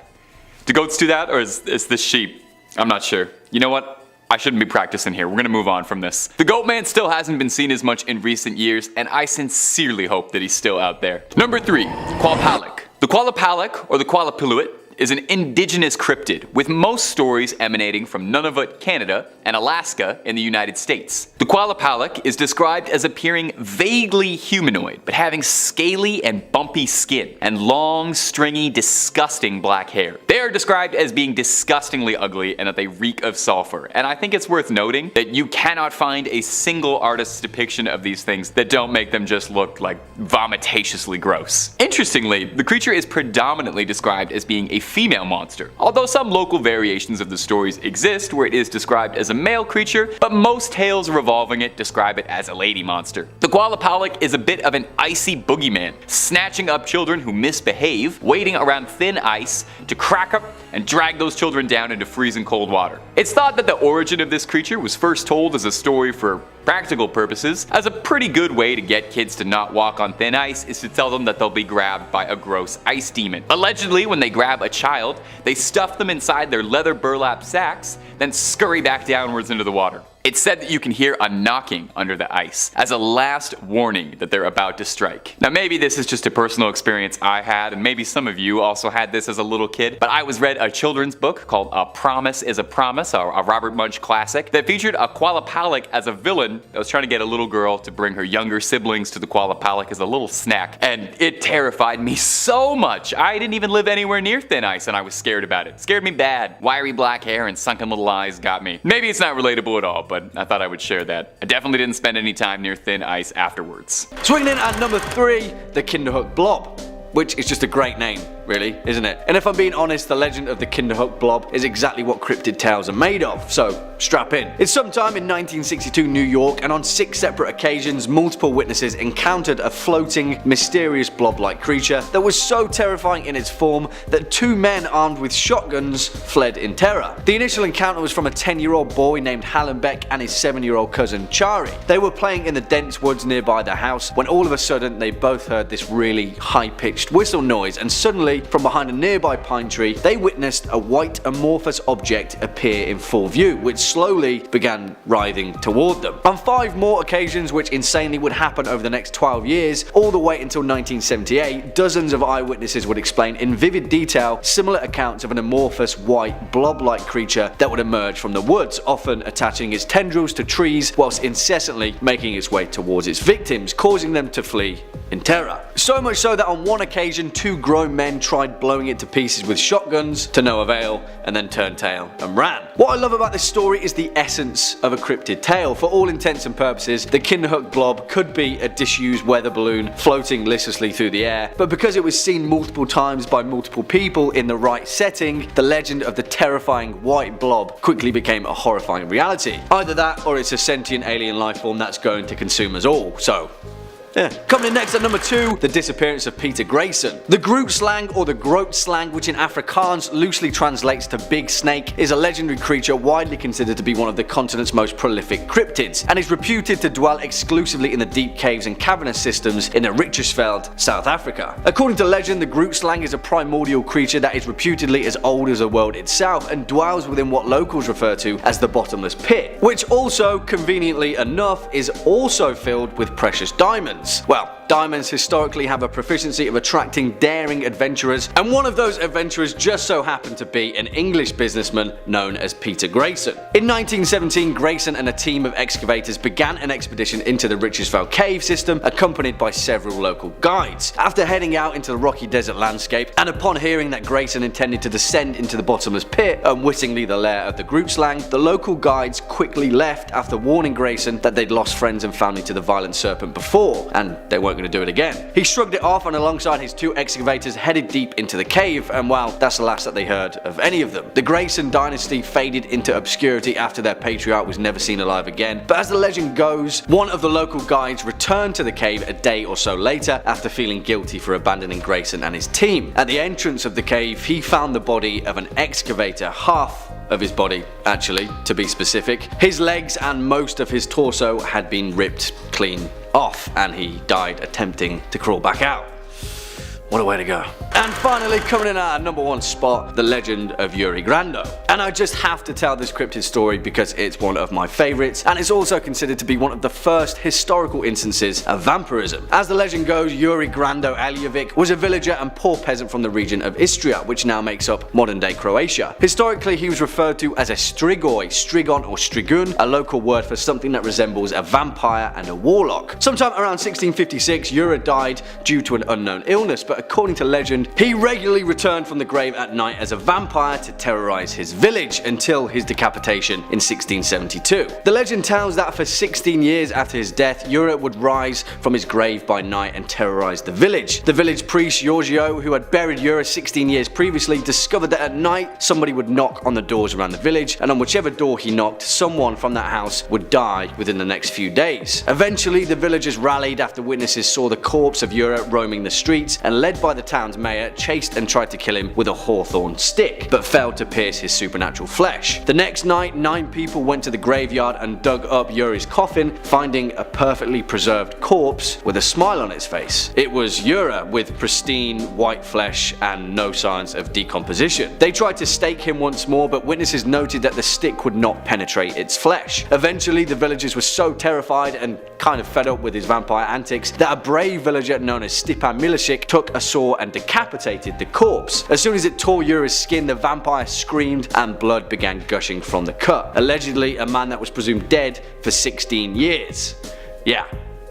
Do goats do that, or is this sheep? I'm not sure. You know what? I shouldn't be practicing here. We're gonna move on from this. The Goatman still hasn't been seen as much in recent years, and I sincerely hope that he's still out there. Number 3, Qualpalic. The Qualpalic, or the Qualipiluit, is an indigenous cryptid, with most stories emanating from Nunavut, Canada, and Alaska in the United States. The Qualpalic is described as appearing vaguely humanoid, but having scaly and bumpy skin, and long, stringy, disgusting black hair. They are described as being disgustingly ugly and that they reek of sulfur, and I think it's worth noting that you cannot find a single artist's depiction of these things that don't make them just look like vomitatiously gross. Interestingly, the creature is predominantly described as being a female monster, although some local variations of the stories exist where it is described as a male creature, but most tales revolving it describe it as a lady monster. The Qualpalic is a bit of an icy boogeyman, snatching up children who misbehave, waiting around thin ice to crack up and drag those children down into freezing cold water. It's thought that the origin of this creature was first told as a story for practical purposes, as a pretty good way to get kids to not walk on thin ice is to tell them that they'll be grabbed by a gross ice demon. Allegedly, when they grab a child, they stuff them inside their leather burlap sacks, then scurry back downwards into the water. It's said that you can hear a knocking under the ice as a last warning that they're about to strike. Now maybe this is just a personal experience I had, and maybe some of you also had this as a little kid, but I was read a children's book called A Promise is a Promise, a Robert Munch classic, that featured a Qualpalic as a villain that was trying to get a little girl to bring her younger siblings to the Qualpalic as a little snack, and it terrified me so much. I didn't even live anywhere near thin ice and I was scared about it. It scared me bad. Wiry black hair and sunken little eyes got me. Maybe it's not relatable at all, but I thought I would share that. I definitely didn't spend any time near thin ice afterwards. Swinging in at number 3, the Kinderhook Blob, which is just a great name, really, isn't it? And if I'm being honest, the legend of the Kinderhook Blob is exactly what cryptid tales are made of, so strap in. It's sometime in 1962 New York, and on 6 separate occasions, multiple witnesses encountered a floating, mysterious blob-like creature that was so terrifying in its form that 2 men armed with shotguns fled in terror. The initial encounter was from a 10-year-old boy named Hallenbeck and his 7-year-old cousin Chari. They were playing in the dense woods nearby the house when all of a sudden they both heard this really high-pitched high-pitched whistle noise, and suddenly, from behind a nearby pine tree, they witnessed a white amorphous object appear in full view, which slowly began writhing toward them. On 5 more occasions, which insanely would happen over the next 12 years, all the way until 1978, dozens of eyewitnesses would explain in vivid detail similar accounts of an amorphous white blob-like creature that would emerge from the woods, often attaching its tendrils to trees whilst incessantly making its way towards its victims, causing them to flee in terror. So much so that on one occasion 2 grown men tried blowing it to pieces with shotguns to no avail, and then turned tail and ran. What I love about this story is the essence of a cryptid tale. For all intents and purposes, the Kinderhook blob could be a disused weather balloon floating listlessly through the air, but because it was seen multiple times by multiple people in the right setting, the legend of the terrifying white blob quickly became a horrifying reality. Either that, or it's a sentient alien lifeform that's going to consume us all. So yeah. Coming in next at number 2, the disappearance of Peter Grayson. The Groot slang, or the Groot slang, which in Afrikaans loosely translates to big snake, is a legendary creature widely considered to be one of the continent's most prolific cryptids, and is reputed to dwell exclusively in the deep caves and cavernous systems in the Richtersveld, South Africa. According to legend, the Groot slang is a primordial creature that is reputedly as old as the world itself, and dwells within what locals refer to as the bottomless pit, which also, conveniently enough, is also filled with precious diamonds. Well, diamonds historically have a proficiency of attracting daring adventurers, and one of those adventurers just so happened to be an English businessman known as Peter Grayson. In 1917, Grayson and a team of excavators began an expedition into the Richtersveld cave system, accompanied by several local guides. After heading out into the rocky desert landscape, and upon hearing that Grayson intended to descend into the bottomless pit, unwittingly the lair of the Groot slang, the local guides quickly left after warning Grayson that they'd lost friends and family to the violent serpent before, and they weren't going to do it again. He shrugged it off, and alongside his 2 excavators headed deep into the cave, and well, that's the last that they heard of any of them. The Grayson dynasty faded into obscurity after their patriarch was never seen alive again, but as the legend goes, one of the local guides returned to the cave a day or so later after feeling guilty for abandoning Grayson and his team. At the entrance of the cave, he found the body of an excavator, half of his body actually, to be specific. His legs and most of his torso had been ripped clean off, and he died attempting to crawl back out. What a way to go. And finally, coming in at our number 1 spot, the legend of Yuri Grando. And I just have to tell this cryptid story because it's one of my favourites, and it's also considered to be one of the first historical instances of vampirism. As the legend goes, Yuri Grando Eljevic was a villager and poor peasant from the region of Istria, which now makes up modern-day Croatia. Historically, he was referred to as a strigoi, strigon or strigun, a local word for something that resembles a vampire and a warlock. Sometime around 1656, Yuri died due to an unknown illness, but according to legend, he regularly returned from the grave at night as a vampire to terrorize his village until his decapitation in 1672. The legend tells that for 16 years after his death, Yuri would rise from his grave by night and terrorize the village. The village priest Giorgio, who had buried Yuri 16 years previously, discovered that at night somebody would knock on the doors around the village, and on whichever door he knocked, someone from that house would die within the next few days. Eventually, the villagers rallied after witnesses saw the corpse of Yuri roaming the streets, and led by the town's mayor, chased and tried to kill him with a hawthorn stick, but failed to pierce his supernatural flesh. The next night, 9 people went to the graveyard and dug up Yuri's coffin, finding a perfectly preserved corpse with a smile on its face. It was Yuri with pristine white flesh and no signs of decomposition. They tried to stake him once more, but witnesses noted that the stick would not penetrate its flesh. Eventually, the villagers were so terrified and kind of fed up with his vampire antics that a brave villager known as Stipan Milicic took a saw and decapitated the corpse. As soon as it tore Yuri's skin, the vampire screamed and blood began gushing from the cut. Allegedly, a man that was presumed dead for 16 years. Yeah,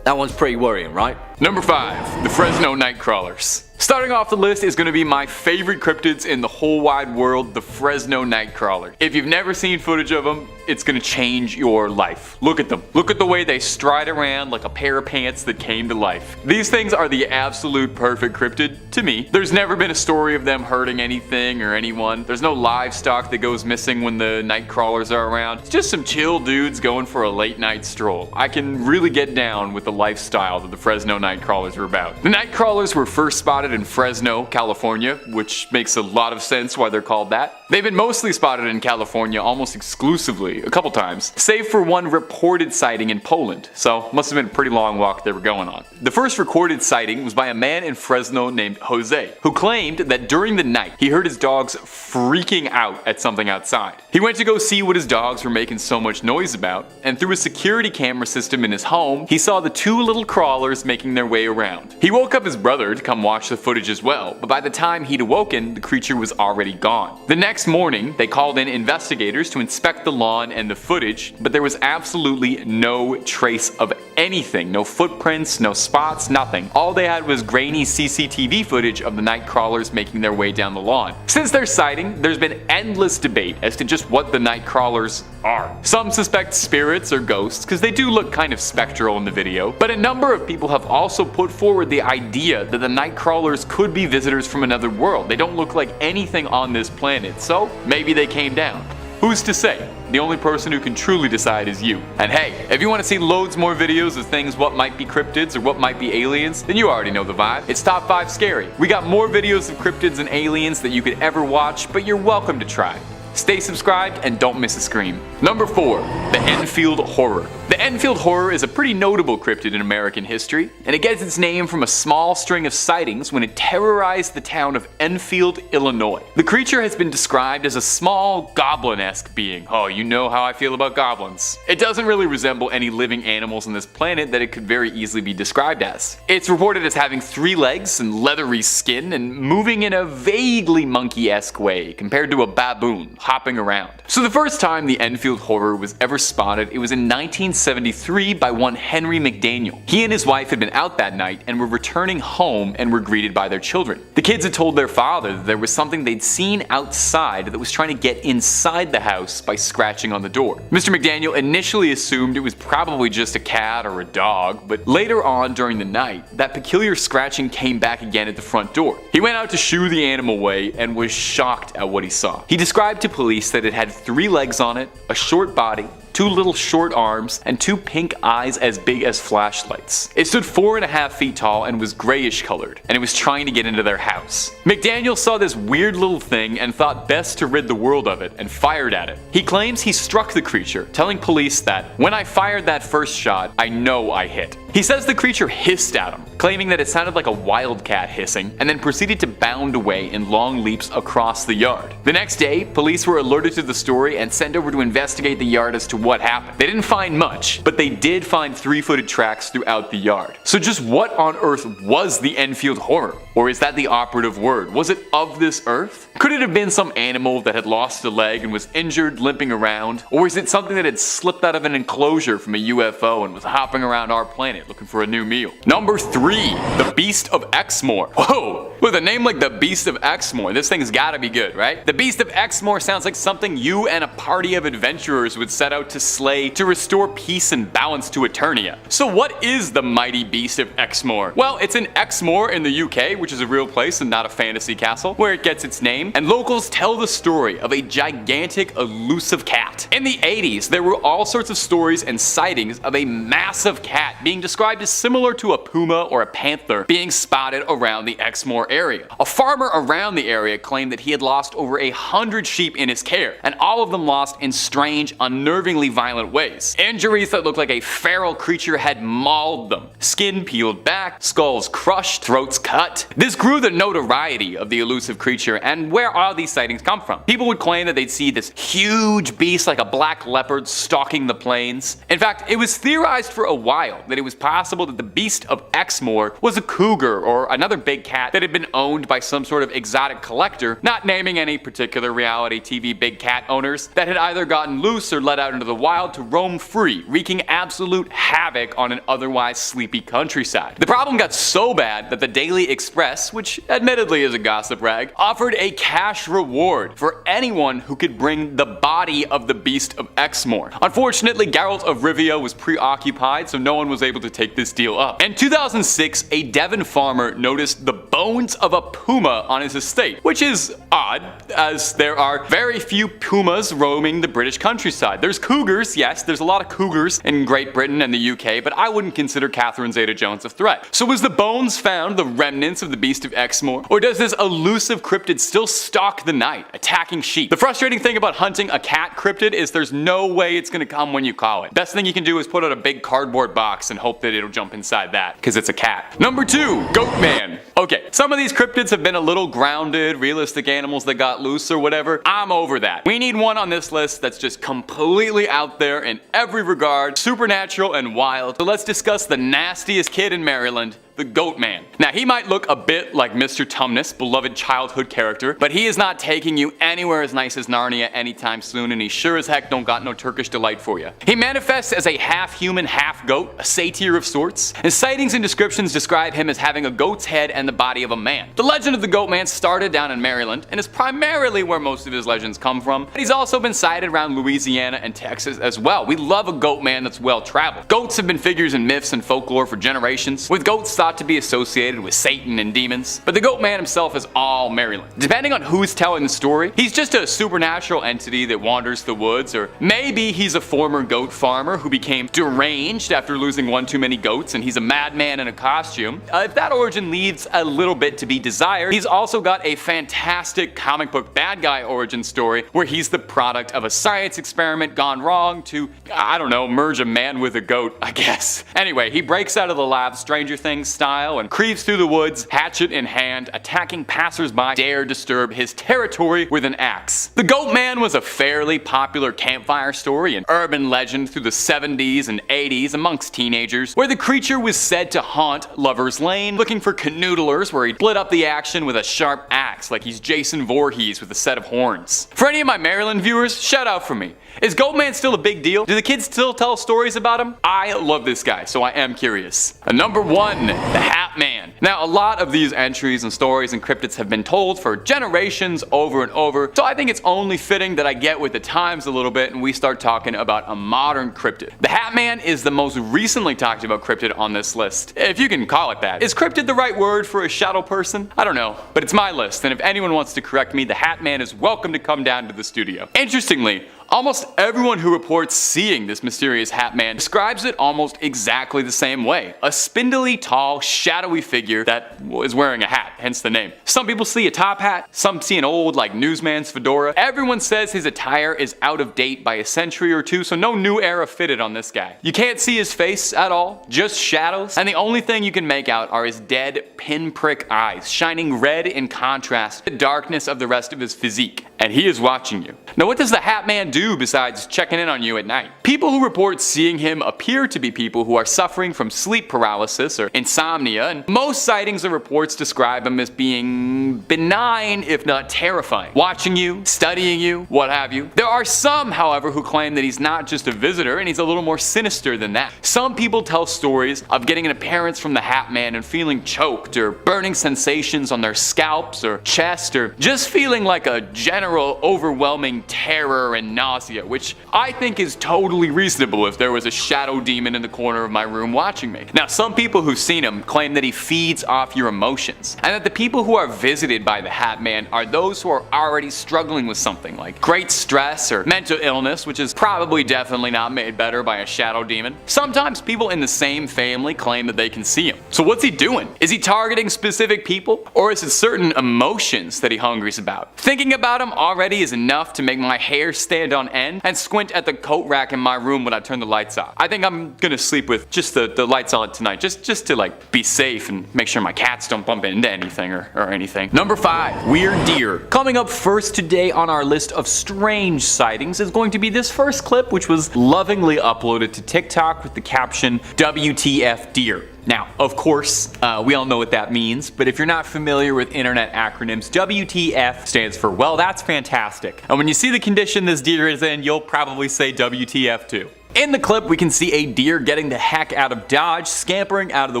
that one's pretty worrying, right? Number 5, the Fresno Nightcrawlers. Starting off the list is going to be my favorite cryptids in the whole wide world, the Fresno Nightcrawler. If you've never seen footage of them, it's going to change your life. Look at them. Look at the way they stride around like a pair of pants that came to life. These things are the absolute perfect cryptid to me. There's never been a story of them hurting anything or anyone. There's no livestock that goes missing when the Nightcrawlers are around. It's just some chill dudes going for a late night stroll. I can really get down with the lifestyle that the Fresno Nightcrawler night crawlers were about. The night crawlers were first spotted in Fresno, California, which makes a lot of sense why they're called that. They've been mostly spotted in California almost exclusively, a couple times, save for one reported sighting in Poland, so must have been a pretty long walk they were going on. The first recorded sighting was by a man in Fresno named Jose, who claimed that during the night he heard his dogs freaking out at something outside. He went to go see what his dogs were making so much noise about, and through a security camera system in his home, he saw the two little crawlers making their way around. He woke up his brother to come watch the footage as well, but by the time he'd awoken, the creature was already gone. The next morning, they called in investigators to inspect the lawn and the footage, but there was absolutely no trace of anything. No footprints, no spots, nothing. All they had was grainy CCTV footage of the night crawlers making their way down the lawn. Since their sighting, there's been endless debate as to just what the night crawlers are. Some suspect spirits or ghosts, because they do look kind of spectral in the video, but a number of people have also put forward the idea that the night crawlers could be visitors from another world. They don't look like anything on this planet, so maybe they came down. Who's to say? The only person who can truly decide is you. And hey, if you want to see loads more videos of things what might be cryptids or what might be aliens, then you already know the vibe. It's Top 5 Scary. We got more videos of cryptids and aliens that you could ever watch, but you're welcome to try. Stay subscribed and don't miss a scream. Number 4. The Enfield Horror. The Enfield Horror is a pretty notable cryptid in American history, and it gets its name from a small string of sightings when it terrorized the town of Enfield, Illinois. The creature has been described as a small, goblin-esque being. Oh, you know how I feel about goblins. It doesn't really resemble any living animals on this planet that it could very easily be described as. It's reported as having 3 legs and leathery skin and moving in a vaguely monkey-esque way compared to a baboon hopping around. So the first time the Enfield Horror was ever spotted, it was in 1973 by one Henry McDaniel. He and his wife had been out that night and were returning home and were greeted by their children. The kids had told their father that there was something they'd seen outside that was trying to get inside the house by scratching on the door. Mr. McDaniel initially assumed it was probably just a cat or a dog, but later on during the night, that peculiar scratching came back again at the front door. He went out to shoo the animal away and was shocked at what he saw. He described to police that it had 3 legs on it, a short body, 2 little short arms, and 2 pink eyes as big as flashlights. It stood 4.5 feet tall and was grayish colored, and it was trying to get into their house. McDaniel saw this weird little thing and thought best to rid the world of it and fired at it. He claims he struck the creature, telling police that, "When I fired that first shot, I know I hit." He says the creature hissed at him, claiming that it sounded like a wildcat hissing, and then proceeded to bound away in long leaps across the yard. The next day, police were alerted to the story and sent over to investigate the yard as to what happened. They didn't find much, but they did find 3-footed tracks throughout the yard. So just what on earth was the Enfield Horror? Or is that the operative word? Was it of this earth? Could it have been some animal that had lost a leg and was injured limping around? Or is it something that had slipped out of an enclosure from a UFO and was hopping around our planet looking for a new meal? Number 3. The Beast of Exmoor. Whoa! With a name like the Beast of Exmoor, this thing's gotta be good, right? The Beast of Exmoor sounds like something you and a party of adventurers would set out to slay to restore peace and balance to Eternia. So what is the mighty Beast of Exmoor? Well, it's in Exmoor in the UK, which is a real place and not a fantasy castle, where it gets its name, and locals tell the story of a gigantic elusive cat. In the 80s, there were all sorts of stories and sightings of a massive cat being described as similar to a puma or a panther being spotted around the Exmoor area. A farmer around the area claimed that he had lost over 100 sheep in his care, and all of them lost in strange, unnervingly violent ways. Injuries that looked like a feral creature had mauled them. Skin peeled back, skulls crushed, throats cut. This grew the notoriety of the elusive creature, and where all these sightings come from. People would claim that they'd see this huge beast like a black leopard stalking the plains. In fact, it was theorized for a while that it was possible that the Beast of Exmoor was a cougar or another big cat that had been owned by some sort of exotic collector, not naming any particular reality TV big cat owners, that had either gotten loose or let out into the wild to roam free, wreaking absolute havoc on an otherwise sleepy countryside. The problem got so bad that the Daily Express, which admittedly is a gossip rag, offered a cash reward for anyone who could bring the body of the Beast of Exmoor. Unfortunately, Geralt of Rivia was preoccupied, so no one was able to to take this deal up. In 2006, a Devon farmer noticed the bones of a puma on his estate, which is odd, as there are very few pumas roaming the British countryside. There's cougars, yes, there's a lot of cougars in Great Britain and the UK, but I wouldn't consider Catherine Zeta-Jones a threat. So was the bones found the remnants of the Beast of Exmoor, or does this elusive cryptid still stalk the night, attacking sheep? The frustrating thing about hunting a cat cryptid is there's no way it's gonna come when you call it. Best thing you can do is put out a big cardboard box and hope that it'll jump inside that, because it's a cat. Number 2, Goat Man. Okay, some of these cryptids have been a little grounded, realistic animals that got loose or whatever. I'm over that. We need one on this list that's just completely out there in every regard, supernatural and wild. So let's discuss the nastiest kid in Maryland, the Goat Man. Now, he might look a bit like Mr. Tumnus, beloved childhood character, but he is not taking you anywhere as nice as Narnia anytime soon, and he sure as heck don't got no Turkish delight for you. He manifests as a half-human, half-goat, a satyr of sorts, and sightings and descriptions describe him as having a goat's head and the body of a man. The legend of the Goat Man started down in Maryland, and is primarily where most of his legends come from, but he's also been sighted around Louisiana and Texas as well. We love a Goat Man that's well-traveled. Goats have been figures in myths and folklore for generations, with goats thought to be associated with Satan and demons, but the Goat Man himself is all Maryland. Depending on who's telling the story, he's just a supernatural entity that wanders the woods, or maybe he's a former goat farmer who became deranged after losing one too many goats and he's a madman in a costume. If that origin leaves a little bit to be desired, he's also got a fantastic comic book bad guy origin story where he's the product of a science experiment gone wrong to, I don't know, merge a man with a goat, I guess. Anyway, he breaks out of the lab Stranger Things style and creeps through the woods, hatchet in hand, attacking passersby dare disturb his territory with an axe. The Goat Man was a fairly popular campfire story and urban legend through the 70s and 80s amongst teenagers, where the creature was said to haunt Lover's Lane, looking for canoodlers where he'd split up the action with a sharp axe like he's Jason Voorhees with a set of horns. For any of my Maryland viewers, shout out for me. Is Goat Man still a big deal? Do the kids still tell stories about him? I love this guy, so I am curious. Number 1, the Hat Man. Now, a lot of these entries and stories and cryptids have been told for generations over and over, so I think it's only fitting that I get with the times a little bit and we start talking about a modern cryptid. The Hat Man is the most recently talked about cryptid on this list, if you can call it that. Is cryptid the right word for a shadow person? I don't know, but it's my list, and if anyone wants to correct me, the Hat Man is welcome to come down to the studio. Interestingly, almost everyone who reports seeing this mysterious Hat Man describes it almost exactly the same way. A spindly, tall, shadowy figure that is wearing a hat, hence the name. Some people see a top hat, some see an old, like, newsman's fedora. Everyone says his attire is out of date by a century or two, so no new era fitted on this guy. You can't see his face at all, just shadows, and the only thing you can make out are his dead, pinprick eyes, shining red in contrast to the darkness of the rest of his physique. And he is watching you. Now, what does the Hat Man do besides checking in on you at night? People who report seeing him appear to be people who are suffering from sleep paralysis or insomnia, and most sightings or reports describe him as being benign, if not terrifying. Watching you, studying you, what have you. There are some, however, who claim that he's not just a visitor and he's a little more sinister than that. Some people tell stories of getting an appearance from the Hat Man and feeling choked or burning sensations on their scalps or chest, or just feeling like a general overwhelming terror and nausea, which I think is totally reasonable if there was a shadow demon in the corner of my room watching me. Now, some people who've seen him claim that he feeds off your emotions, and that the people who are visited by the Hat Man are those who are already struggling with something like great stress or mental illness, which is probably definitely not made better by a shadow demon. Sometimes people in the same family claim that they can see him. So what's he doing? Is he targeting specific people, or is it certain emotions that he hungers about? Thinking about him already is enough to make my hair stand on end and squint at the coat rack in my room when I turn the lights off. I think I'm gonna sleep with just the lights on tonight, just to like be safe and make sure my cats don't bump into anything or anything. Number 5, weird deer. Coming up first today on our list of strange sightings is going to be this first clip, which was lovingly uploaded to TikTok with the caption, "WTF deer." Now, of course, we all know what that means, but if you're not familiar with internet acronyms, WTF stands for, well, that's fantastic. And when you see the condition this deer is in, you'll probably say WTF too. In the clip, we can see a deer getting the heck out of Dodge, scampering out of the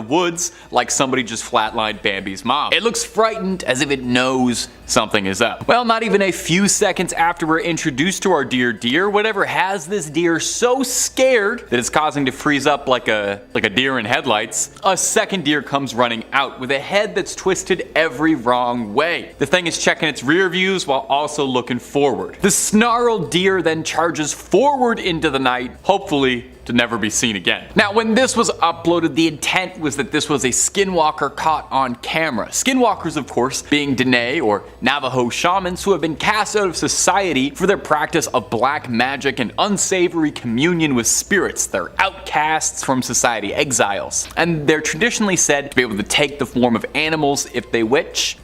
woods like somebody just flatlined Bambi's mom. It looks frightened, as if it knows something is up. Well, not even a few seconds after we're introduced to our deer, whatever has this deer so scared that it's causing to freeze up like a deer in headlights, a second deer comes running out with a head that's twisted every wrong way. The thing is checking its rear views while also looking forward. The snarled deer then charges forward into the night, hopefully to never be seen again. Now, when this was uploaded, the intent was that this was a skinwalker caught on camera. Skinwalkers, of course, being Dene or Navajo shamans who have been cast out of society for their practice of black magic and unsavory communion with spirits. They're outcasts from society, exiles. And they're traditionally said to be able to take the form of animals if they wish.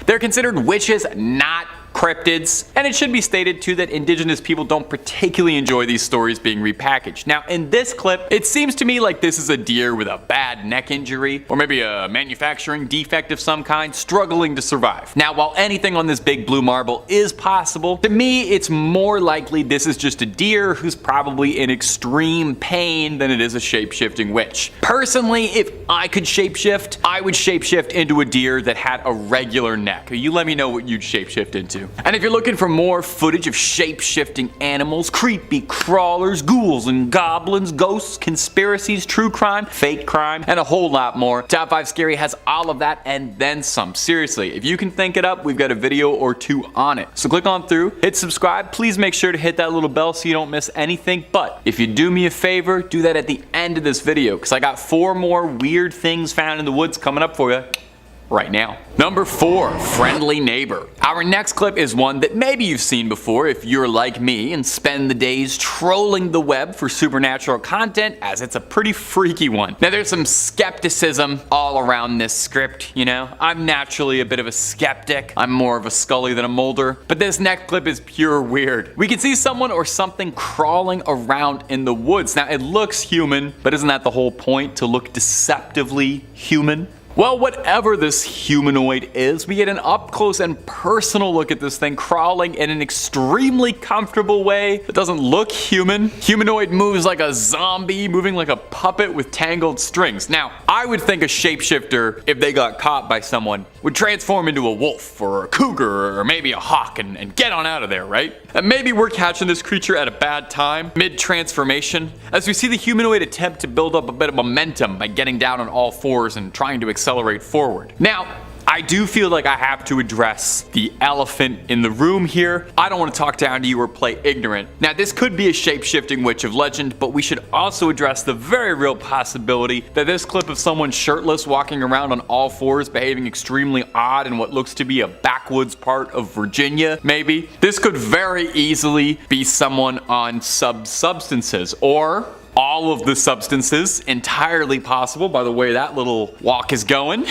They're considered witches, not cryptids, and it should be stated too that indigenous people don't particularly enjoy these stories being repackaged. Now, in this clip, it seems to me like this is a deer with a bad neck injury, or maybe a manufacturing defect of some kind, struggling to survive. Now, while anything on this big blue marble is possible, to me, it's more likely this is just a deer who's probably in extreme pain than it is a shape-shifting witch. Personally, if I could shapeshift, I would shapeshift into a deer that had a regular neck. You let me know what you'd shapeshift into. And if you're looking for more footage of shape-shifting animals, creepy crawlers, ghouls and goblins, ghosts, conspiracies, true crime, fake crime, and a whole lot more, Top 5 Scary has all of that and then some. Seriously, if you can think it up, we've got a video or two on it. So click on through, hit subscribe, please make sure to hit that little bell so you don't miss anything. But if you do me a favor, do that at the end of this video, because I got 4 more weird things found in the woods coming up for you right now. Number 4, friendly neighbor. Our next clip is one that maybe you've seen before if you're like me and spend the days trolling the web for supernatural content, as it's a pretty freaky one. Now, there's some skepticism all around this script, you know? I'm naturally a bit of a skeptic. I'm more of a Scully than a Mulder. But this next clip is pure weird. We can see someone or something crawling around in the woods. Now, it looks human, but isn't that the whole point, to look deceptively human? Well, whatever this humanoid is, we get an up-close and personal look at this thing crawling in an extremely comfortable way that doesn't look human. Humanoid moves like a zombie, moving like a puppet with tangled strings. Now, I would think a shapeshifter, if they got caught by someone, would transform into a wolf or a cougar or maybe a hawk and get on out of there, right? And maybe we're catching this creature at a bad time, mid-transformation, as we see the humanoid attempt to build up a bit of momentum by getting down on all fours and trying to accelerate forward. Now, I do feel like I have to address the elephant in the room here. I don't want to talk down to you or play ignorant. Now, this could be a shape-shifting witch of legend, but we should also address the very real possibility that this clip of someone shirtless walking around on all fours behaving extremely odd in what looks to be a backwoods part of Virginia, maybe. This could very easily be someone on substances, or all of the substances, entirely possible by the way that little walk is going.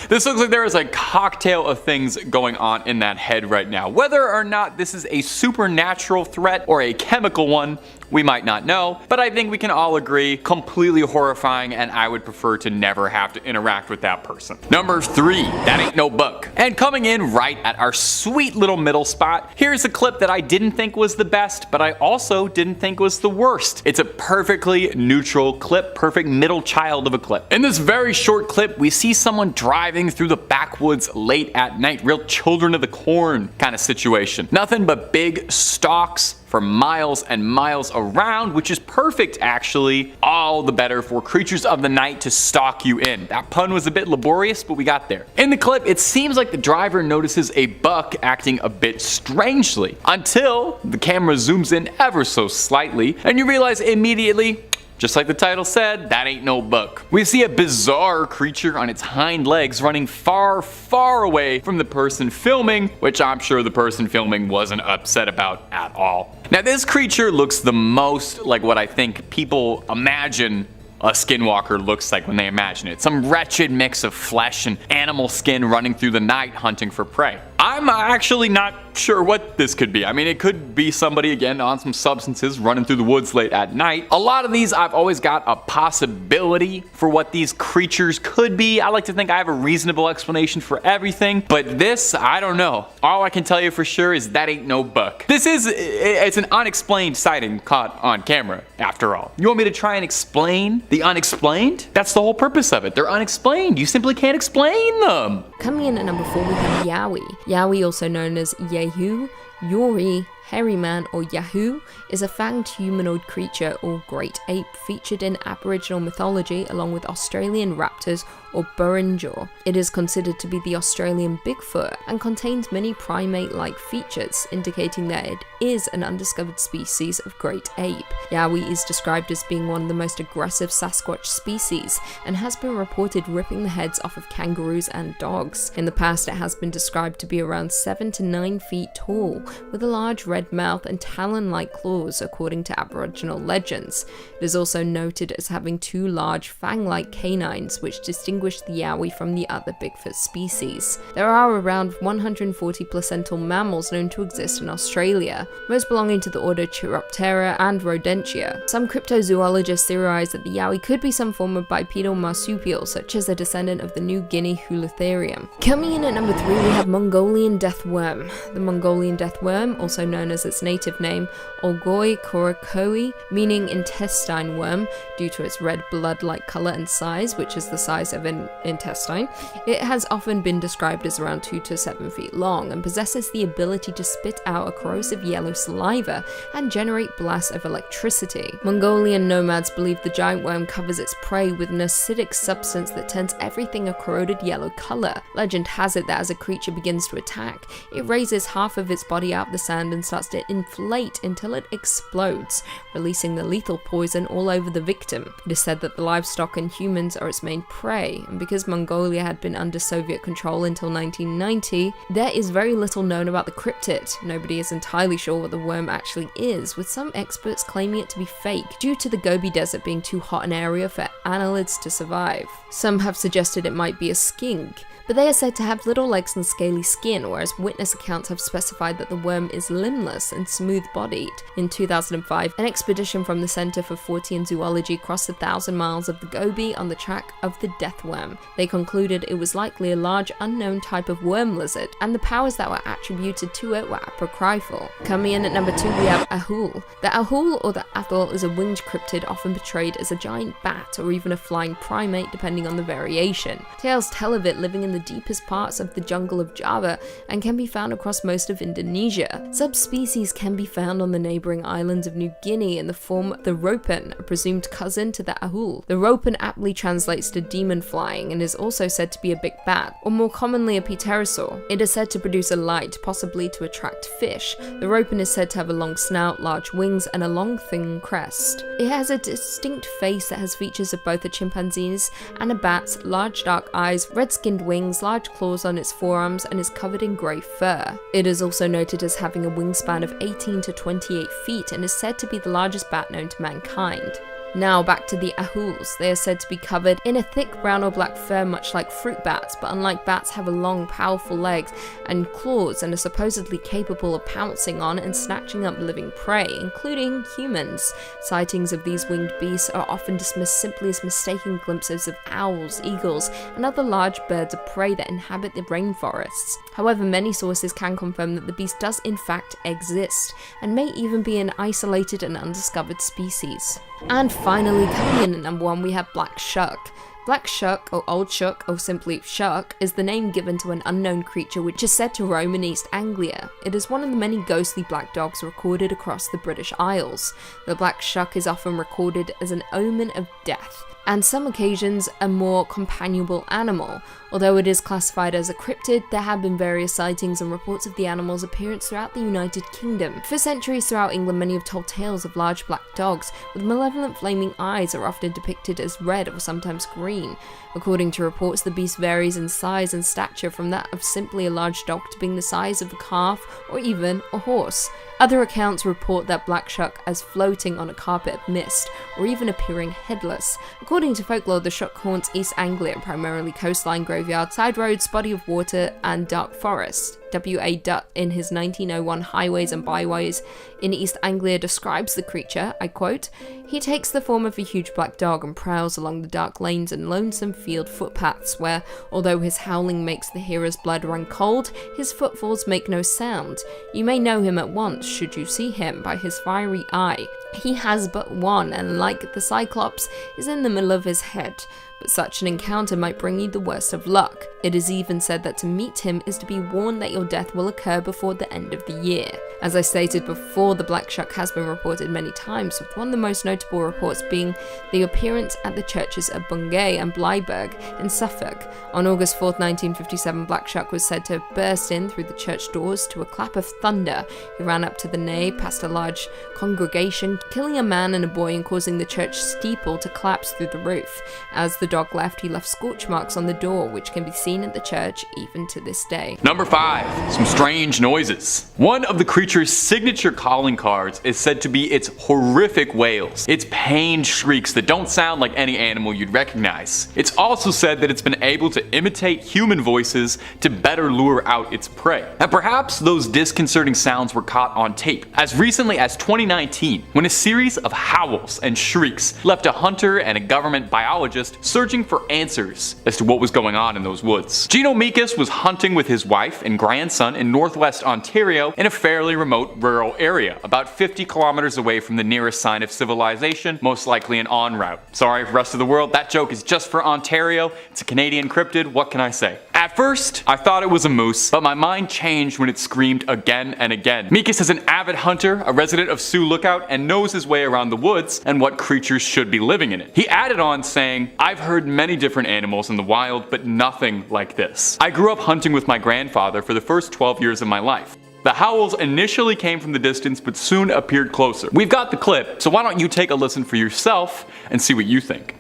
This looks like there is a cocktail of things going on in that head right now. Whether or not this is a supernatural threat or a chemical one, we might not know, but I think we can all agree, completely horrifying, and I would prefer to never have to interact with that person. Number 3, that ain't no book. And coming in right at our sweet little middle spot, here's a clip that I didn't think was the best, but I also didn't think was the worst. It's a perfectly neutral clip, perfect middle child of a clip. In this very short clip, we see someone driving through the backwoods late at night, real children of the corn kind of situation. Nothing but big stalks for miles and miles around, which is perfect actually. All the better for creatures of the night to stalk you in. That pun was a bit laborious, but we got there. In the clip, it seems like the driver notices a buck acting a bit strangely, until the camera zooms in ever so slightly, and you realize immediately, just like the title said, that ain't no buck. We see a bizarre creature on its hind legs running far, far away from the person filming, which I'm sure the person filming wasn't upset about at all. Now, this creature looks the most like what I think people imagine a skinwalker looks like when they imagine it. Some wretched mix of flesh and animal skin running through the night hunting for prey. I'm actually not sure what this could be. I mean, it could be somebody, again, on some substances running through the woods late at night. A lot of these, I've always got a possibility for what these creatures could be. I like to think I have a reasonable explanation for everything, but this, I don't know. All I can tell you for sure is that ain't no buck. It's an unexplained sighting caught on camera, after all. You want me to try and explain the unexplained? That's the whole purpose of it. They're unexplained. You simply can't explain them. Coming in at number 4, we have Yowie. Yowie, also known as Yehu, Yori, Hairy Man, or Yahoo, is a fanged humanoid creature or great ape featured in Aboriginal mythology along with Australian raptors or Burrinjaw. It is considered to be the Australian Bigfoot and contains many primate-like features, indicating that it is an undiscovered species of great ape. Yowie is described as being one of the most aggressive Sasquatch species and has been reported ripping the heads off of kangaroos and dogs. In the past, it has been described to be around 7 to 9 feet tall, with a large red mouth and talon-like claws according to Aboriginal legends. It is also noted as having 2 large fang-like canines which distinguish the Yowie from the other Bigfoot species. There are around 140 placental mammals known to exist in Australia, most belonging to the order Chiroptera and Rodentia. Some cryptozoologists theorize that the Yowie could be some form of bipedal marsupial, such as a descendant of the New Guinea Holothurium. Coming in at number 3, we have Mongolian death worm. The Mongolian death worm, also known as its native name, Olgoi korakoi, meaning intestine worm, due to its red blood-like color and size, which is the size of an intestine. It has often been described as around 2 to 7 feet long and possesses the ability to spit out a corrosive yellow saliva and generate blasts of electricity. Mongolian nomads believe the giant worm covers its prey with an acidic substance that turns everything a corroded yellow color. Legend has it that as a creature begins to attack, it raises half of its body out of the sand and starts to inflate until it explodes, releasing the lethal poison all over the victim. It is said that the livestock and humans are its main prey, and because Mongolia had been under Soviet control until 1990, there is very little known about the cryptid. Nobody is entirely sure what the worm actually is, with some experts claiming it to be fake due to the Gobi Desert being too hot an area for annelids to survive. Some have suggested it might be a skink, but they are said to have little legs and scaly skin, whereas witness accounts have specified that the worm is limbless and smooth-bodied. In 2005, an expedition from the Center for Fortean Zoology crossed 1,000 miles of the Gobi on the track of the death worm. They concluded it was likely a large unknown type of worm lizard, and the powers that were attributed to it were apocryphal. Coming in at number 2, we have Ahul. The Ahul, or the Athol, is a winged cryptid often portrayed as a giant bat or even a flying primate depending on the variation. Tales tell of it living in the deepest parts of the jungle of Java and can be found across most of Indonesia. Subspecies can be found on the neighboring islands of New Guinea in the form of the ropen, a presumed cousin to the ahul. The ropen aptly translates to demon flying and is also said to be a big bat, or more commonly a pterosaur. It is said to produce a light, possibly to attract fish. The ropen is said to have a long snout, large wings, and a long thin crest. It has a distinct face that has features of both a chimpanzee's and a bat's, large dark eyes, red-skinned wings, large claws on its forearms, and is covered in grey fur. It is also noted as having a wingspan of 18 to 28 feet and is said to be the largest bat known to mankind. Now back to the ahuls. They are said to be covered in a thick brown or black fur much like fruit bats, but unlike bats have a long powerful legs and claws and are supposedly capable of pouncing on and snatching up living prey, including humans. Sightings of these winged beasts are often dismissed simply as mistaken glimpses of owls, eagles, and other large birds of prey that inhabit the rainforests. However, many sources can confirm that the beast does in fact exist, and may even be an isolated and undiscovered species. And finally, coming in at number 1, we have Black Shuck. Black Shuck, or Old Shuck, or simply Shuck, is the name given to an unknown creature which is said to roam in East Anglia. It is one of the many ghostly black dogs recorded across the British Isles. The Black Shuck is often recorded as an omen of death, and some occasions a more companionable animal. Although it is classified as a cryptid, there have been various sightings and reports of the animal's appearance throughout the United Kingdom. For centuries throughout England, many have told tales of large black dogs with malevolent flaming eyes are often depicted as red or sometimes green. According to reports, the beast varies in size and stature from that of simply a large dog to being the size of a calf or even a horse. Other accounts report that Black Shuck as floating on a carpet of mist, or even appearing headless. According to folklore, the Shuck haunts East Anglia, primarily coastline, graveyard, side roads, body of water, and dark forest. W.A. Dutt, in his 1901 Highways and Byways in East Anglia, describes the creature, I quote, "He takes the form of a huge black dog and prowls along the dark lanes and lonesome field footpaths where, although his howling makes the hearer's blood run cold, his footfalls make no sound. You may know him at once, should you see him, by his fiery eye. He has but one, and like the Cyclops, is in the middle of his head, but such an encounter might bring you the worst of luck. It is even said that to meet him is to be warned that your death will occur before the end of the year. As I stated before, the Black Shuck has been reported many times, with one of the most notable reports being the appearance at the churches of Bungay and Blyberg in Suffolk. On August 4th, 1957, Black Shuck was said to have burst in through the church doors to a clap of thunder. He ran up to the nave, past a large congregation, killing a man and a boy and causing the church steeple to collapse through the roof. As the dog left, he left scorch marks on the door, which can be seen at the church even to this day. Number 5. Some strange noises. One of the creature's signature calling cards is said to be its horrific wails, its pained shrieks that don't sound like any animal you'd recognize. It's also said that it's been able to imitate human voices to better lure out its prey. And perhaps those disconcerting sounds were caught on tape as recently as 2019, when a series of howls and shrieks left a hunter and a government biologist searching for answers as to what was going on in those woods. Gino Mikas was hunting with his wife and grandson in northwest Ontario in a fairly remote rural area, about 50 kilometers away from the nearest sign of civilization, most likely an en route. Sorry, rest of the world, that joke is just for Ontario. It's a Canadian cryptid, what can I say? At first, I thought it was a moose, but my mind changed when it screamed again and again. Mikas is an avid hunter, a resident of Sioux Lookout, and knows his way around the woods and what creatures should be living in it. He added on saying, "I've heard many different animals in the wild, but nothing like this. I grew up hunting with my grandfather for the first 12 years of my life. The howls initially came from the distance, but soon appeared closer." We've got the clip, so why don't you take a listen for yourself and see what you think.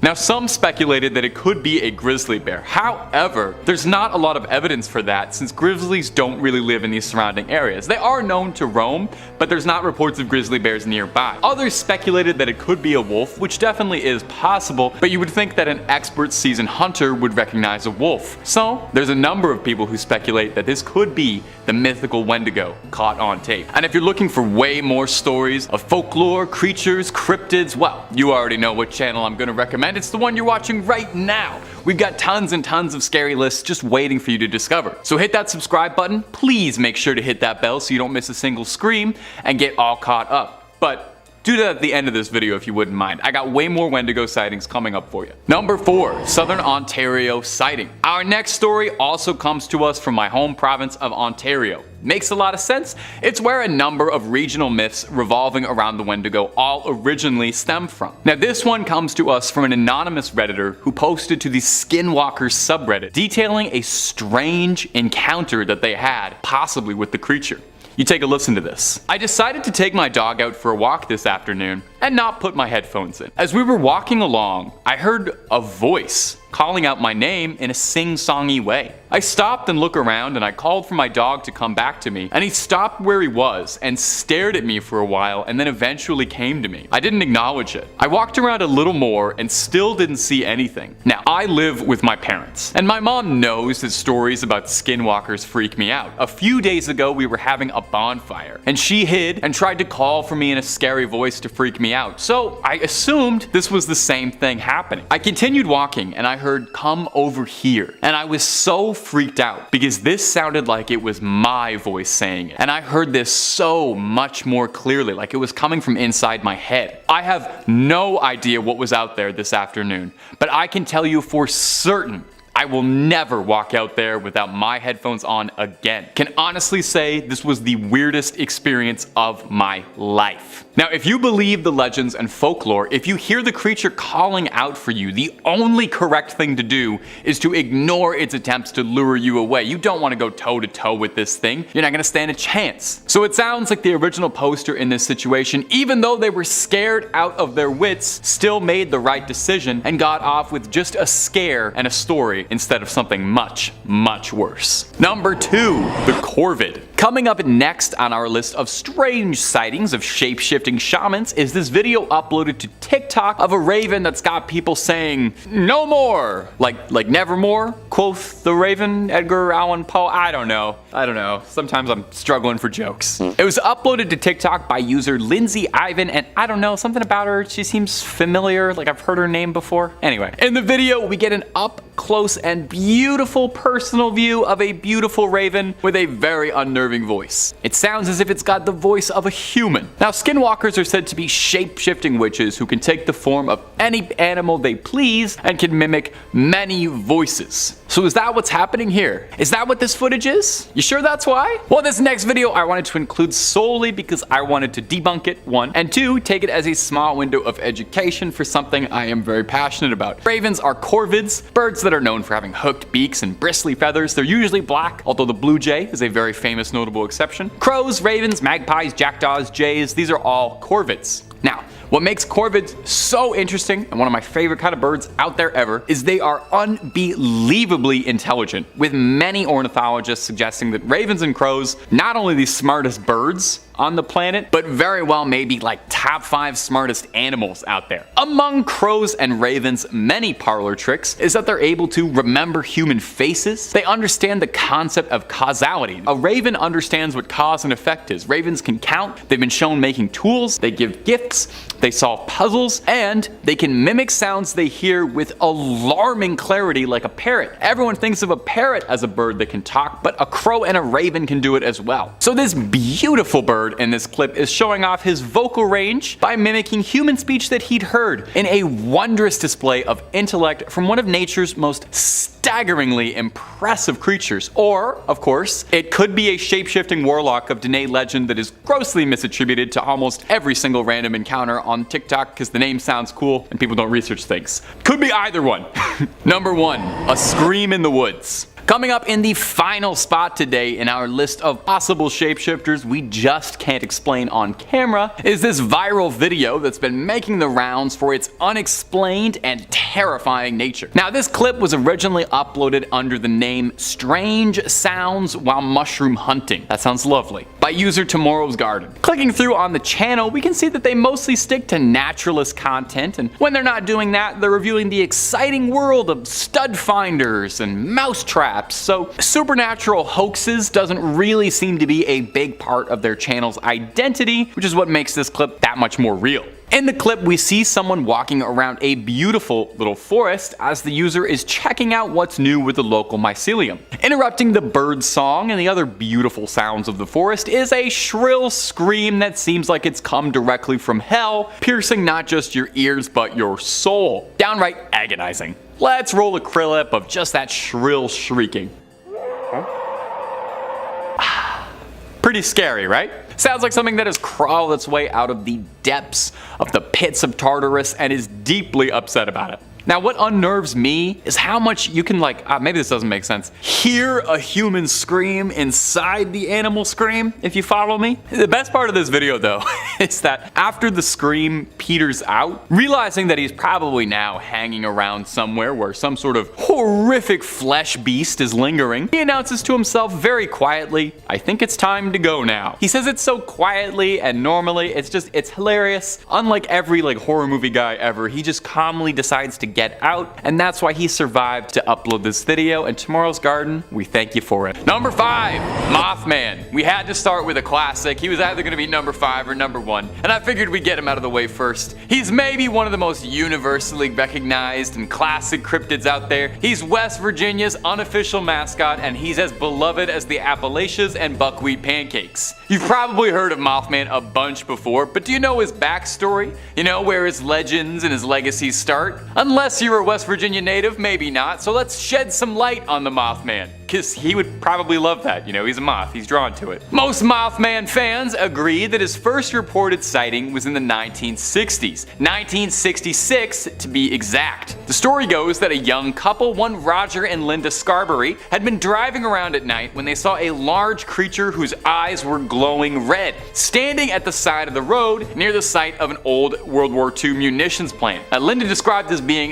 Now, some speculated that it could be a grizzly bear. However, there's not a lot of evidence for that since grizzlies don't really live in these surrounding areas. They are known to roam, but there's not reports of grizzly bears nearby. Others speculated that it could be a wolf, which definitely is possible, but you would think that an expert seasoned hunter would recognize a wolf. So, there's a number of people who speculate that this could be the mythical Wendigo caught on tape. And if you're looking for way more stories of folklore, creatures, cryptids, well, you already know what channel I'm going to recommend. It's the one you're watching right now. We've got tons and tons of scary lists just waiting for you to discover. So hit that subscribe button. Please make sure to hit that bell so you don't miss a single scream and get all caught up. But do that at the end of this video if you wouldn't mind. I got way more Wendigo sightings coming up for you. Number 4. Southern Ontario sighting. Our next story also comes to us from my home province of Ontario. Makes a lot of sense. It's where a number of regional myths revolving around the Wendigo all originally stem from. Now this one comes to us from an anonymous Redditor who posted to the Skinwalkers subreddit detailing a strange encounter that they had, possibly with the creature. You take a listen to this. "I decided to take my dog out for a walk this afternoon and not put my headphones in. As we were walking along, I heard a voice calling out my name in a sing-songy way. I stopped and looked around and I called for my dog to come back to me, and he stopped where he was and stared at me for a while and then eventually came to me. I didn't acknowledge it. I walked around a little more and still didn't see anything. Now, I live with my parents, and my mom knows that stories about skinwalkers freak me out. A few days ago, we were having a bonfire, and she hid and tried to call for me in a scary voice to freak me out, so I assumed this was the same thing happening. I continued walking and I heard, 'Come over here,' and I was so freaked out because this sounded like it was my voice saying it, and I heard this so much more clearly, like it was coming from inside my head. I have no idea what was out there this afternoon, but I can tell you for certain I will never walk out there without my headphones on again. Can honestly say this was the weirdest experience of my life." Now, if you believe the legends and folklore, if you hear the creature calling out for you, the only correct thing to do is to ignore its attempts to lure you away. You don't want to go toe to toe with this thing. You're not going to stand a chance. So it sounds like the original poster in this situation, even though they were scared out of their wits, still made the right decision and got off with just a scare and a story instead of something much, much worse. Number 2, the corvid. Coming up next on our list of strange sightings of shape-shifting shamans is this video uploaded to TikTok of a raven that's got people saying, "No more!" Like nevermore, quoth the raven, Edgar Allan Poe. I don't know. Sometimes I'm struggling for jokes. It was uploaded to TikTok by user Lindsay Ivan, and I don't know, something about her, she seems familiar, like I've heard her name before. Anyway, in the video, we get an up close and beautiful personal view of a beautiful raven with a very unnerving voice. It sounds as if it's got the voice of a human. Now, skinwalkers are said to be shape-shifting witches who can take the form of any animal they please and can mimic many voices. So is that what's happening here? Is that what this footage is? You sure that's why? Well, this next video I wanted to include solely because I wanted to debunk it, 1, and 2, take it as a small window of education for something I am very passionate about. Ravens are corvids, birds that are known for having hooked beaks and bristly feathers. They're usually black, although the blue jay is a very famous notable exception. Crows, ravens, magpies, jackdaws, jays, these are all corvids. Now, what makes corvids so interesting, and one of my favorite kind of birds out there ever, is they are unbelievably intelligent, with many ornithologists suggesting that ravens and crows, not only the smartest birds on the planet, but very well maybe like top 5 smartest animals out there. Among crows and ravens' many parlor tricks is that they're able to remember human faces. They understand the concept of causality. A raven understands what cause and effect is. Ravens can count, they've been shown making tools, they give gifts, they solve puzzles, and they can mimic sounds they hear with alarming clarity like a parrot. Everyone thinks of a parrot as a bird that can talk, but a crow and a raven can do it as well. So this beautiful bird in this clip is showing off his vocal range by mimicking human speech that he'd heard in a wondrous display of intellect from one of nature's most staggeringly impressive creatures. Or, of course, it could be a shape-shifting warlock of Dene legend that is grossly misattributed to almost every single random encounter on TikTok because the name sounds cool and people don't research things. Could be either one. Number 1, a scream in the woods. Coming up in the final spot today in our list of possible shapeshifters we just can't explain on camera is this viral video that's been making the rounds for its unexplained and terrifying nature. Now, this clip was originally uploaded under the name Strange Sounds While Mushroom Hunting. That sounds lovely. By user Tomorrow's Garden. Clicking through on the channel, we can see that they mostly stick to naturalist content, and when they're not doing that, they're reviewing the exciting world of stud finders and mouse traps. So supernatural hoaxes doesn't really seem to be a big part of their channel's identity, which is what makes this clip that much more real. In the clip, we see someone walking around a beautiful little forest as the user is checking out what's new with the local mycelium. Interrupting the bird song and the other beautiful sounds of the forest is a shrill scream that seems like it's come directly from hell, piercing not just your ears but your soul. Downright agonizing. Let's roll a clip of just that shrill shrieking. Pretty scary, right? Sounds like something that has crawled its way out of the depths of the pits of Tartarus and is deeply upset about it. Now, what unnerves me is how much you can maybe this doesn't make sense, hear a human scream inside the animal scream, if you follow me. The best part of this video, though, is that after the scream peters out, realizing that he's probably now hanging around somewhere where some sort of horrific flesh beast is lingering, he announces to himself very quietly, "I think it's time to go now." He says it so quietly and normally, it's hilarious. Unlike every horror movie guy ever, he just calmly decides to get out, and that's why he survived to upload this video, and Tomorrow's Garden, we thank you for it. Number 5, Mothman. We had to start with a classic. He was either going to be number 5 or number 1, and I figured we'd get him out of the way first. He's maybe one of the most universally recognized and classic cryptids out there. He's West Virginia's unofficial mascot, and he's as beloved as the Appalachians and buckwheat pancakes. You've probably heard of Mothman a bunch before, but do you know his backstory? You know where his legends and his legacies start? Unless you're a West Virginia native, maybe not, so let's shed some light on the Mothman, because he would probably love that. You know, he's a moth, he's drawn to it. Most Mothman fans agree that his first reported sighting was in the 1960s, 1966 to be exact. The story goes that a young couple, one Roger and Linda Scarberry, had been driving around at night when they saw a large creature whose eyes were glowing red, standing at the side of the road near the site of an old World War II munitions plant. Linda described this being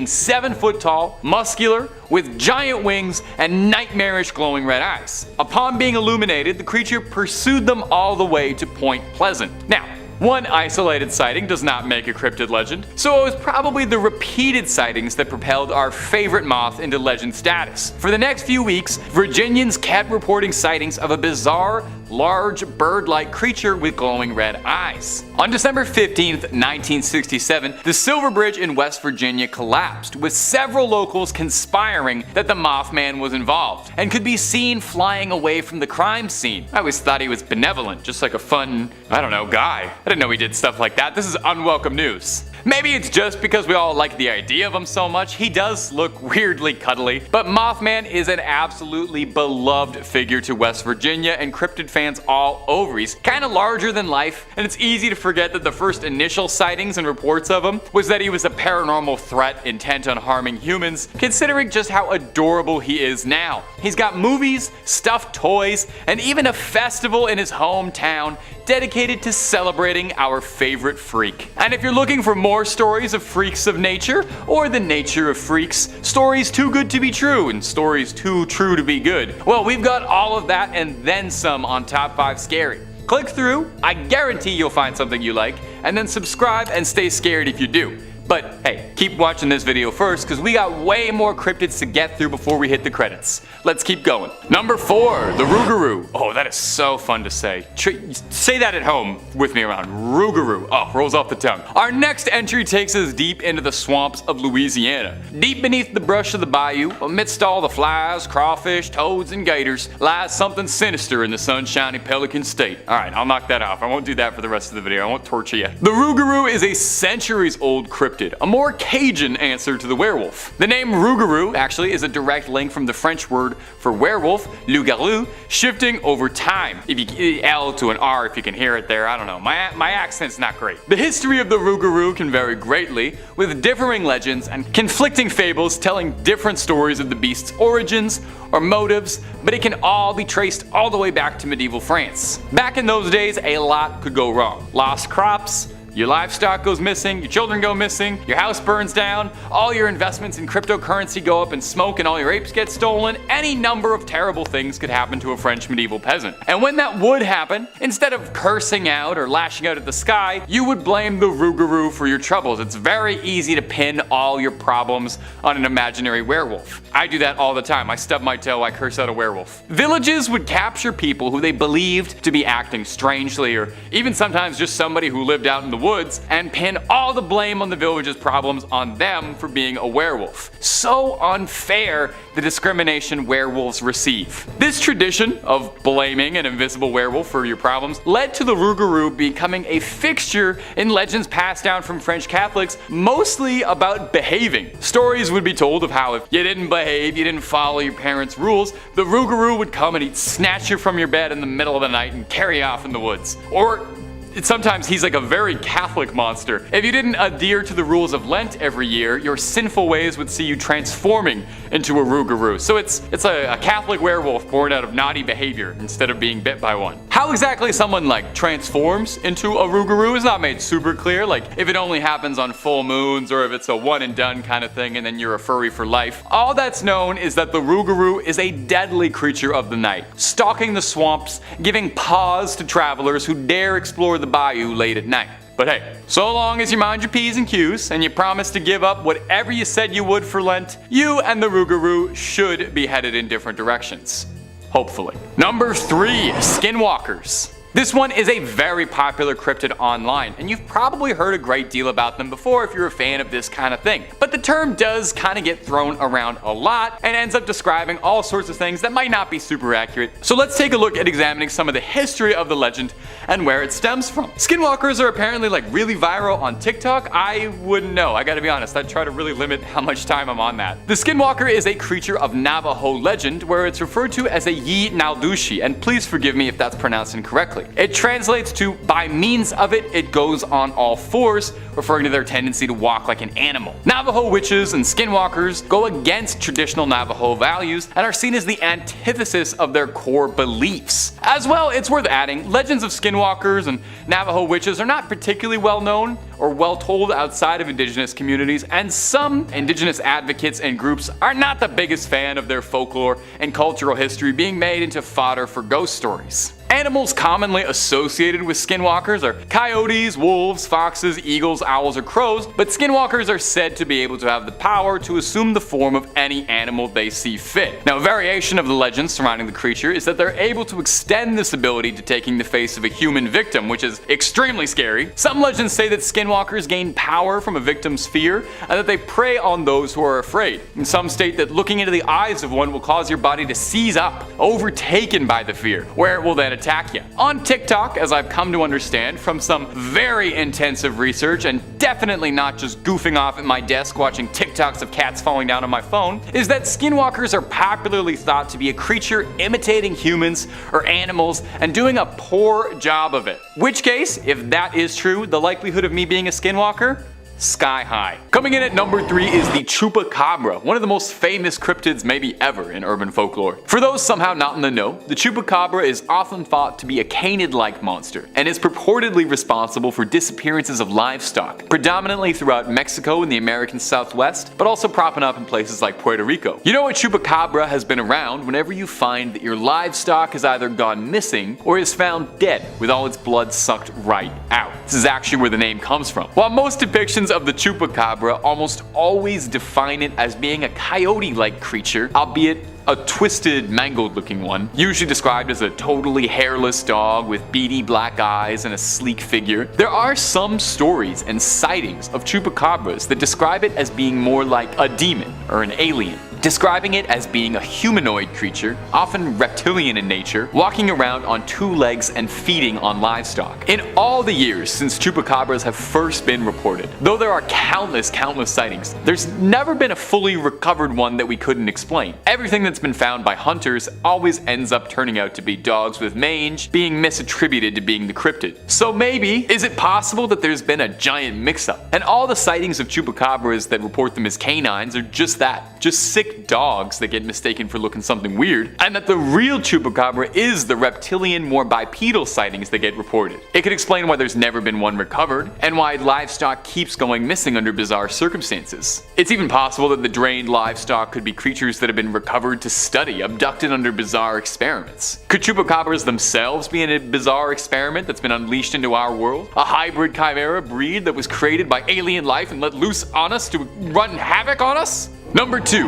7 foot tall, muscular, with giant wings and nightmarish glowing red eyes. Upon being illuminated, the creature pursued them all the way to Point Pleasant. Now, one isolated sighting does not make a cryptid legend, so it was probably the repeated sightings that propelled our favorite moth into legend status. For the next few weeks, Virginians kept reporting sightings of a bizarre, large bird-like creature with glowing red eyes. On December 15th, 1967, the Silver Bridge in West Virginia collapsed, with several locals conspiring that the Mothman was involved and could be seen flying away from the crime scene. I always thought he was benevolent, just like a fun, I don't know, guy. I didn't know he did stuff like that. This is unwelcome news. Maybe it's just because we all like the idea of him so much. He does look weirdly cuddly, but Mothman is an absolutely beloved figure to West Virginia and cryptid fans all over. He's kind of larger than life, and it's easy to forget that the first initial sightings and reports of him was that he was a paranormal threat intent on harming humans, considering just how adorable he is now. He's got movies, stuffed toys, and even a festival in his hometown dedicated to celebrating our favorite freak. And if you're looking for more stories of freaks of nature, or the nature of freaks, stories too good to be true and stories too true to be good, well, we've got all of that and then some on Top 5 Scary. Click through, I guarantee you'll find something you like, and then subscribe and stay scared if you do. But hey, keep watching this video first, because we got way more cryptids to get through before we hit the credits. Let's keep going. Number 4, the Rougarou. Oh, that is so fun to say. Say that at home with me around. Rougarou. Oh, rolls off the tongue. Our next entry takes us deep into the swamps of Louisiana. Deep beneath the brush of the bayou, amidst all the flies, crawfish, toads, and gators, lies something sinister in the sunshiny Pelican State. Alright, I'll knock that off. I won't do that for the rest of the video. I won't torture you. The Rougarou is a centuries-old cryptid, a more Cajun answer to the werewolf. The name Rougarou actually is a direct link from the French word for werewolf, loup-garou, shifting over time. If you L to an R if you can hear it there, I don't know. My accent's not great. The history of the Rougarou can vary greatly, with differing legends and conflicting fables telling different stories of the beast's origins or motives, but it can all be traced all the way back to medieval France. Back in those days, a lot could go wrong. Lost crops, your livestock goes missing, your children go missing, your house burns down, all your investments in cryptocurrency go up in smoke, and all your apes get stolen. Any number of terrible things could happen to a French medieval peasant. And when that would happen, instead of cursing out or lashing out at the sky, you would blame the Rougarou for your troubles. It's very easy to pin all your problems on an imaginary werewolf. I do that all the time. I stub my toe, I curse out a werewolf. Villages would capture people who they believed to be acting strangely, or even sometimes just somebody who lived out in the woods, and pin all the blame on the village's problems on them for being a werewolf. So unfair, the discrimination werewolves receive. This tradition of blaming an invisible werewolf for your problems led to the Rougarou becoming a fixture in legends passed down from French Catholics, mostly about behaving. Stories would be told of how if you didn't behave, you didn't follow your parents' rules, the Rougarou would come and he'd snatch you from your bed in the middle of the night and carry you off in the woods. Or sometimes he's like a very Catholic monster. If you didn't adhere to the rules of Lent every year, your sinful ways would see you transforming into a Rougarou. So it's a Catholic werewolf born out of naughty behavior instead of being bit by one. How exactly someone like transforms into a Rougarou is not made super clear, like if it only happens on full moons or if it's a one and done kind of thing and then you're a furry for life. All that's known is that the Rougarou is a deadly creature of the night, stalking the swamps, giving pause to travelers who dare explore the bayou late at night. But hey, so long as you mind your P's and Q's and you promise to give up whatever you said you would for Lent, you and the Rougarou should be headed in different directions. Hopefully. Number 3, skinwalkers. This one is a very popular cryptid online, and you've probably heard a great deal about them before if you're a fan of this kind of thing. But the term does kind of get thrown around a lot and ends up describing all sorts of things that might not be super accurate. So let's take a look at examining some of the history of the legend and where it stems from. Skinwalkers are apparently like really viral on TikTok. I wouldn't know, I gotta be honest, I try to really limit how much time I'm on that. The skinwalker is a creature of Navajo legend where it's referred to as a Yi Naldushi, and please forgive me if that's pronounced incorrectly. It translates to by means of it, it goes on all fours, referring to their tendency to walk like an animal. Navajo witches and skinwalkers go against traditional Navajo values and are seen as the antithesis of their core beliefs. As well, it's worth adding, legends of skinwalkers and Navajo witches are not particularly well known or well told outside of indigenous communities, and some indigenous advocates and groups are not the biggest fan of their folklore and cultural history being made into fodder for ghost stories. Animals commonly associated with skinwalkers are coyotes, wolves, foxes, eagles, owls, or crows, but skinwalkers are said to be able to have the power to assume the form of any animal they see fit. Now, a variation of the legend surrounding the creature is that they're able to extend this ability to taking the face of a human victim, which is extremely scary. Some legends say that skinwalkers gain power from a victim's fear and that they prey on those who are afraid. And some state that looking into the eyes of one will cause your body to seize up, overtaken by the fear, where it will then attack you. On TikTok, as I've come to understand from some very intensive research and definitely not just goofing off at my desk watching TikToks of cats falling down on my phone, is that skinwalkers are popularly thought to be a creature imitating humans or animals and doing a poor job of it. Which case, if that is true, the likelihood of me being a skinwalker? Sky high. Coming in at number 3 is the chupacabra, one of the most famous cryptids maybe ever in urban folklore. For those somehow not in the know, the chupacabra is often thought to be a canid-like monster and is purportedly responsible for disappearances of livestock, predominantly throughout Mexico and the American Southwest, but also propping up in places like Puerto Rico. You know, a chupacabra has been around whenever you find that your livestock has either gone missing or is found dead with all its blood sucked right out. This is actually where the name comes from. While most depictions of the chupacabra almost always define it as being a coyote-like creature, albeit a twisted, mangled-looking one, usually described as a totally hairless dog with beady black eyes and a sleek figure. There are some stories and sightings of chupacabras that describe it as being more like a demon or an alien, describing it as being a humanoid creature, often reptilian in nature, walking around on 2 legs and feeding on livestock. In all the years since chupacabras have first been reported, though there are countless sightings, there's never been a fully recovered one that we couldn't explain. Everything that's been found by hunters always ends up turning out to be dogs with mange, being misattributed to being the cryptid. So maybe, is it possible that there's been a giant mix-up, and all the sightings of chupacabras that report them as canines are just that, just sick dogs that get mistaken for looking something weird, and that the real chupacabra is the reptilian, more bipedal sightings that get reported. It could explain why there's never been one recovered, and why livestock keeps going missing under bizarre circumstances. It's even possible that the drained livestock could be creatures that have been recovered to study, abducted under bizarre experiments. Could chupacabras themselves be in a bizarre experiment that's been unleashed into our world? A hybrid chimera breed that was created by alien life and let loose on us to run havoc on us? Number 2,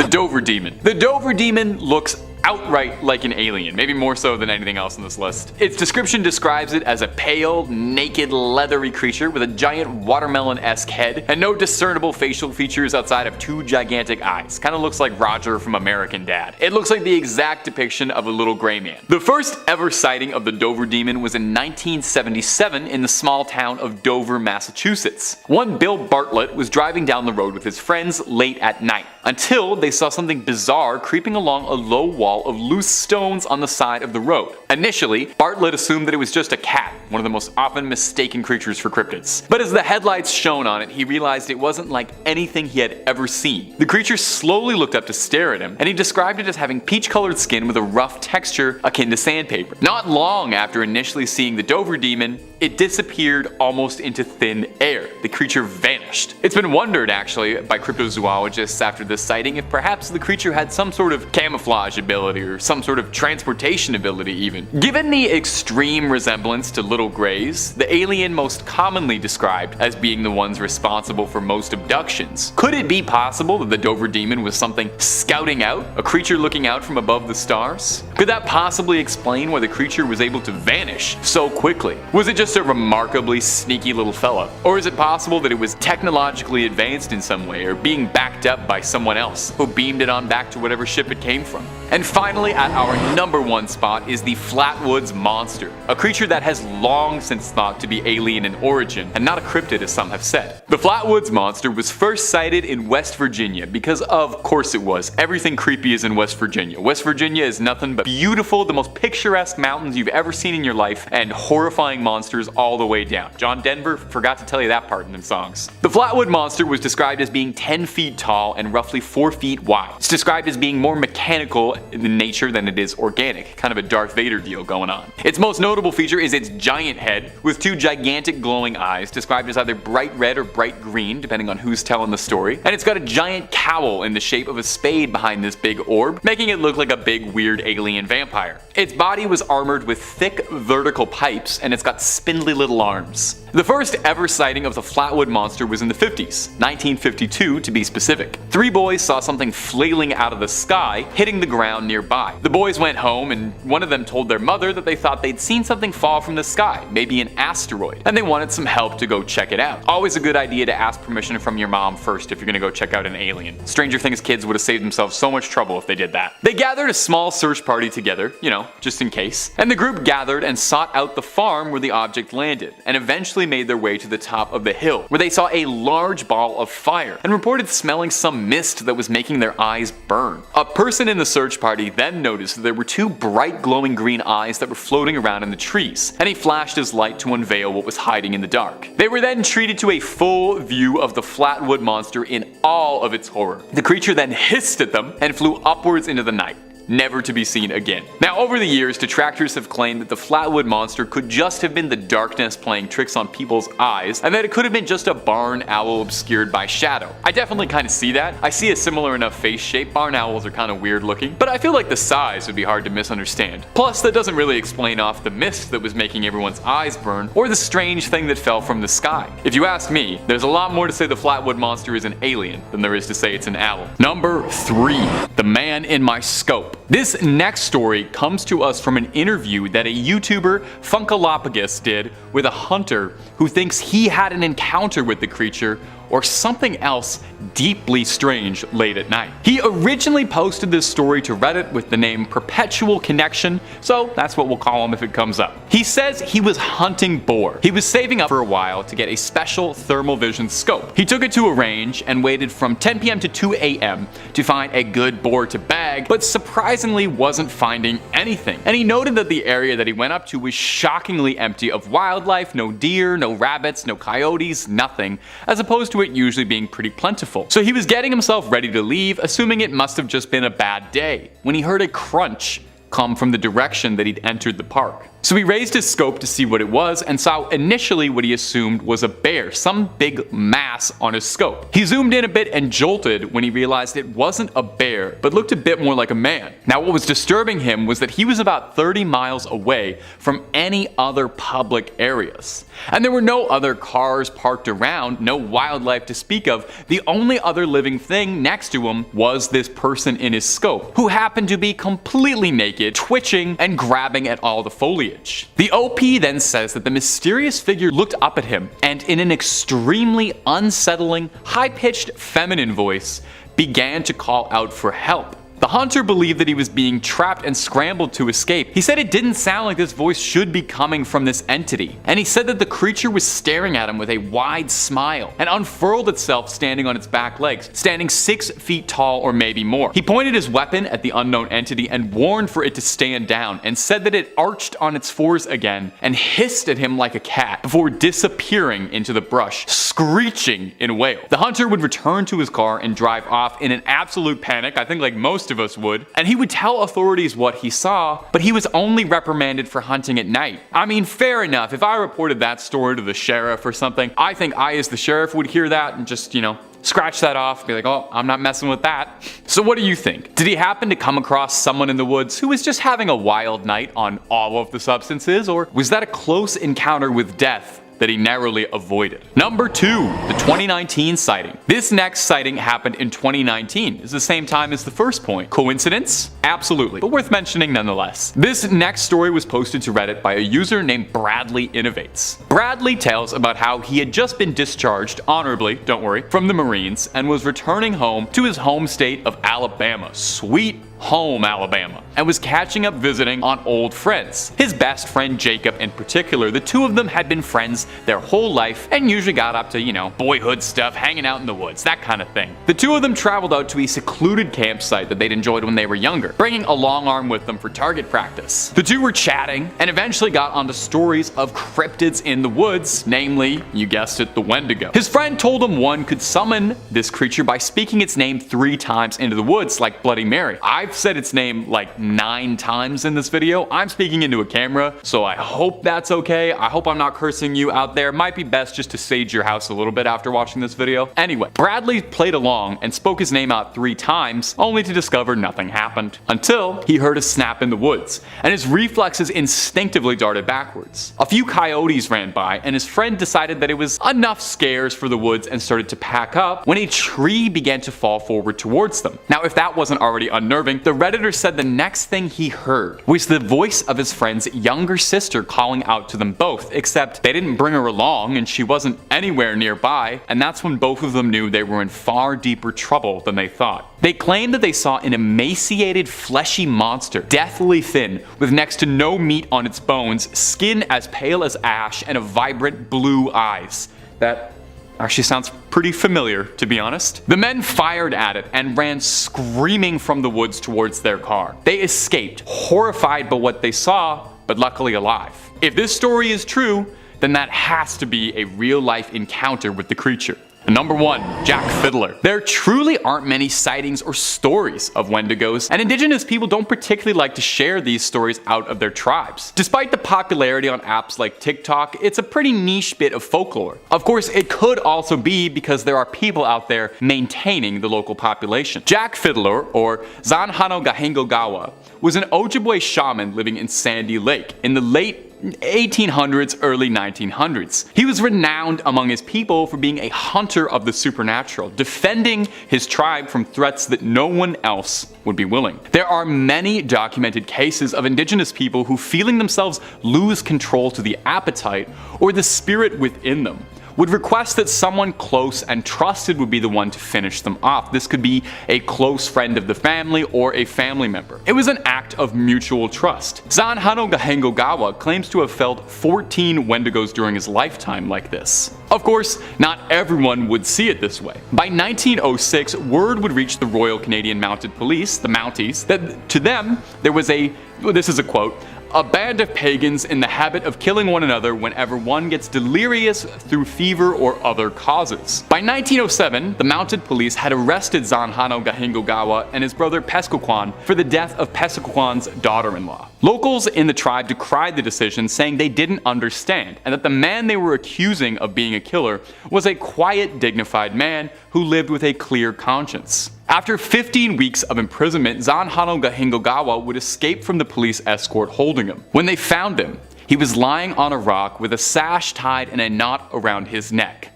the Dover Demon. The Dover Demon looks outright like an alien, maybe more so than anything else on this list. Its description describes it as a pale, naked, leathery creature with a giant watermelon-esque head and no discernible facial features outside of 2 gigantic eyes. Kinda looks like Roger from American Dad. It looks like the exact depiction of a little gray man. The first ever sighting of the Dover Demon was in 1977 in the small town of Dover, Massachusetts. One Bill Bartlett was driving down the road with his friends late at night, until they saw something bizarre creeping along a low wall of loose stones on the side of the road. Initially, Bartlett assumed that it was just a cat, one of the most often mistaken creatures for cryptids. But as the headlights shone on it, he realized it wasn't like anything he had ever seen. The creature slowly looked up to stare at him, and he described it as having peach-colored skin with a rough texture akin to sandpaper. Not long after initially seeing the Dover Demon, it disappeared almost into thin air. The creature vanished. It's been wondered, actually, by cryptozoologists after this sighting if perhaps the creature had some sort of camouflage ability or some sort of transportation ability even. Given the extreme resemblance to little greys, the alien most commonly described as being the ones responsible for most abductions, could it be possible that the Dover Demon was something scouting out, a creature looking out from above the stars? Could that possibly explain why the creature was able to vanish so quickly? Was it just a remarkably sneaky little fella? Or is it possible that it was technologically advanced in some way or being backed up by someone someone else, who beamed it on back to whatever ship it came from. And finally, at our number 1 spot is the Flatwoods Monster, a creature that has long since thought to be alien in origin, and not a cryptid as some have said. The Flatwoods Monster was first sighted in West Virginia because of course it was. Everything creepy is in West Virginia. West Virginia is nothing but beautiful, the most picturesque mountains you've ever seen in your life, and horrifying monsters all the way down. John Denver forgot to tell you that part in them songs. The Flatwood Monster was described as being 10 feet tall and roughly 4 feet wide. It's described as being more mechanical in nature than it is organic, kind of a Darth Vader deal going on. Its most notable feature is its giant head with 2 gigantic glowing eyes, described as either bright red or bright green depending on who's telling the story, and it's got a giant cowl in the shape of a spade behind this big orb, making it look like a big weird alien vampire. Its body was armored with thick vertical pipes, and it's got spindly little arms. The first ever sighting of the Flatwood Monster was in the 50s, 1952 to be specific. 3 boys saw something flailing out of the sky, hitting the ground nearby. The boys went home, and one of them told their mother that they thought they'd seen something fall from the sky, maybe an asteroid, and they wanted some help to go check it out. Always a good idea to ask permission from your mom first if you're gonna go check out an alien. Stranger Things kids would have saved themselves so much trouble if they did that. They gathered a small search party together, you know, just in case, and the group gathered and sought out the farm where the object landed, and eventually made their way to the top of the hill, where they saw a large ball of fire and reported smelling some mist that was making their eyes burn. A person in the search party then noticed that there were 2 bright glowing green eyes that were floating around in the trees, and he flashed his light to unveil what was hiding in the dark. They were then treated to a full view of the Flatwood Monster in all of its horror. The creature then hissed at them and flew upwards into the night, never to be seen again. Now, over the years, detractors have claimed that the Flatwood Monster could just have been the darkness playing tricks on people's eyes, and that it could have been just a barn owl obscured by shadow. I definitely kind of see that. I see a similar enough face shape. Barn owls are kind of weird looking, but I feel like the size would be hard to misunderstand. Plus, that doesn't really explain off the mist that was making everyone's eyes burn, or the strange thing that fell from the sky. If you ask me, there's a lot more to say the Flatwood Monster is an alien than there is to say it's an owl. Number 3. The Man in My Scope. This next story comes to us from an interview that a YouTuber, Funkalopagus, did with a hunter who thinks he had an encounter with the creature or something else deeply strange late at night. He originally posted this story to Reddit with the name Perpetual Connection, so that's what we'll call him if it comes up. He says he was hunting boar. He was saving up for a while to get a special thermal vision scope. He took it to a range and waited from 10 p.m. to 2 a.m. to find a good boar to bag, but surprisingly wasn't finding anything. And he noted that the area that he went up to was shockingly empty of wildlife, no deer, no rabbits, no coyotes, nothing, as opposed to it usually being pretty plentiful. So he was getting himself ready to leave, assuming it must have just been a bad day, when he heard a crunch come from the direction that he'd entered the park. So he raised his scope to see what it was and saw initially what he assumed was a bear, some big mass on his scope. He zoomed in a bit and jolted when he realized it wasn't a bear, but looked a bit more like a man. Now, what was disturbing him was that he was about 30 miles away from any other public areas. And there were no other cars parked around, no wildlife to speak of. The only other living thing next to him was this person in his scope, who happened to be completely naked, twitching and grabbing at all the foliage. The OP then says that the mysterious figure looked up at him and in an extremely unsettling, high-pitched feminine voice began to call out for help. The hunter believed that he was being trapped and scrambled to escape. He said it didn't sound like this voice should be coming from this entity, and he said that the creature was staring at him with a wide smile and unfurled itself standing on its back legs, standing 6 feet tall or maybe more. He pointed his weapon at the unknown entity and warned for it to stand down, and said that it arched on its fours again and hissed at him like a cat before disappearing into the brush, screeching in a wail. The hunter would return to his car and drive off in an absolute panic, I think like most of us would, and he would tell authorities what he saw, but he was only reprimanded for hunting at night. I mean, fair enough. If I reported that story to the sheriff or something, I think I as the sheriff would hear that and just, you know, scratch that off and be like, oh, I'm not messing with that. So what do you think? Did he happen to come across someone in the woods who was just having a wild night on all of the substances, or was that a close encounter with death that he narrowly avoided. Number 2, the 2019 sighting. This next sighting happened in 2019. It's the same time as the first point. Coincidence? Absolutely, but worth mentioning nonetheless. This next story was posted to Reddit by a user named Bradley Innovates. Bradley tells about how he had just been discharged, honorably, don't worry, from the Marines and was returning home to his home state of Alabama. Sweet home Alabama, and was catching up visiting on old friends. His best friend Jacob in particular, the two of them had been friends their whole life and usually got up to, boyhood stuff, hanging out in the woods, that kind of thing. The two of them traveled out to a secluded campsite that they'd enjoyed when they were younger, bringing a long arm with them for target practice. The two were chatting and eventually got onto stories of cryptids in the woods, namely, you guessed it, the Wendigo. His friend told him one could summon this creature by speaking its name 3 times into the woods like Bloody Mary. I've said its name like 9 times in this video. I'm speaking into a camera, so I hope that's okay. I hope I'm not cursing you out there. Might be best just to sage your house a little bit after watching this video. Anyway, Bradley played along and spoke his name out 3 times, only to discover nothing happened. Until he heard a snap in the woods, and his reflexes instinctively darted backwards. A few coyotes ran by, and his friend decided that it was enough scares for the woods and started to pack up when a tree began to fall forward towards them. Now, if that wasn't already unnerving, the Redditor said the next thing he heard was the voice of his friend's younger sister calling out to them both, except they didn't bring her along and she wasn't anywhere nearby, and that's when both of them knew they were in far deeper trouble than they thought. They claimed that they saw an emaciated, fleshy monster, deathly thin, with next to no meat on its bones, skin as pale as ash, and a vibrant blue eyes. That actually sounds pretty familiar, to be honest. The men fired at it and ran screaming from the woods towards their car. They escaped, horrified by what they saw, but luckily alive. If this story is true, then that has to be a real-life encounter with the creature. Number 1, Jack Fiddler. There truly aren't many sightings or stories of Wendigos, and indigenous people don't particularly like to share these stories out of their tribes. Despite the popularity on apps like TikTok, it's a pretty niche bit of folklore. Of course, it could also be because there are people out there maintaining the local population. Jack Fiddler, or Zanhano Gahengogawa, was an Ojibwe shaman living in Sandy Lake in the late 1800s, early 1900s. He was renowned among his people for being a hunter of the supernatural, defending his tribe from threats that no one else would be willing. There are many documented cases of indigenous people who, feeling themselves lose control to the appetite or the spirit within them, would request that someone close and trusted would be the one to finish them off. This could be a close friend of the family or a family member. It was an act of mutual trust. Zanhano Gahengogawa claims to have felled 14 Wendigos during his lifetime like this. Of course, not everyone would see it this way. By 1906, word would reach the Royal Canadian Mounted Police, the Mounties, that to them there was this is a quote, a band of pagans in the habit of killing one another whenever one gets delirious through fever or other causes. By 1907, the mounted police had arrested Zanhano Gahengogawa and his brother Pescoquan for the death of Pescoquan's daughter-in-law. Locals in the tribe decried the decision, saying they didn't understand, and that the man they were accusing of being a killer was a quiet, dignified man who lived with a clear conscience. After 15 weeks of imprisonment, Zanhano Gahengogawa would escape from the police escort holding him. When they found him, he was lying on a rock with a sash tied in a knot around his neck.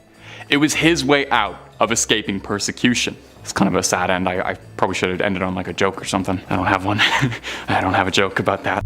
It was his way out of escaping persecution. It's kind of a sad end. I probably should have ended on like a joke or something. I don't have one. I don't have a joke about that.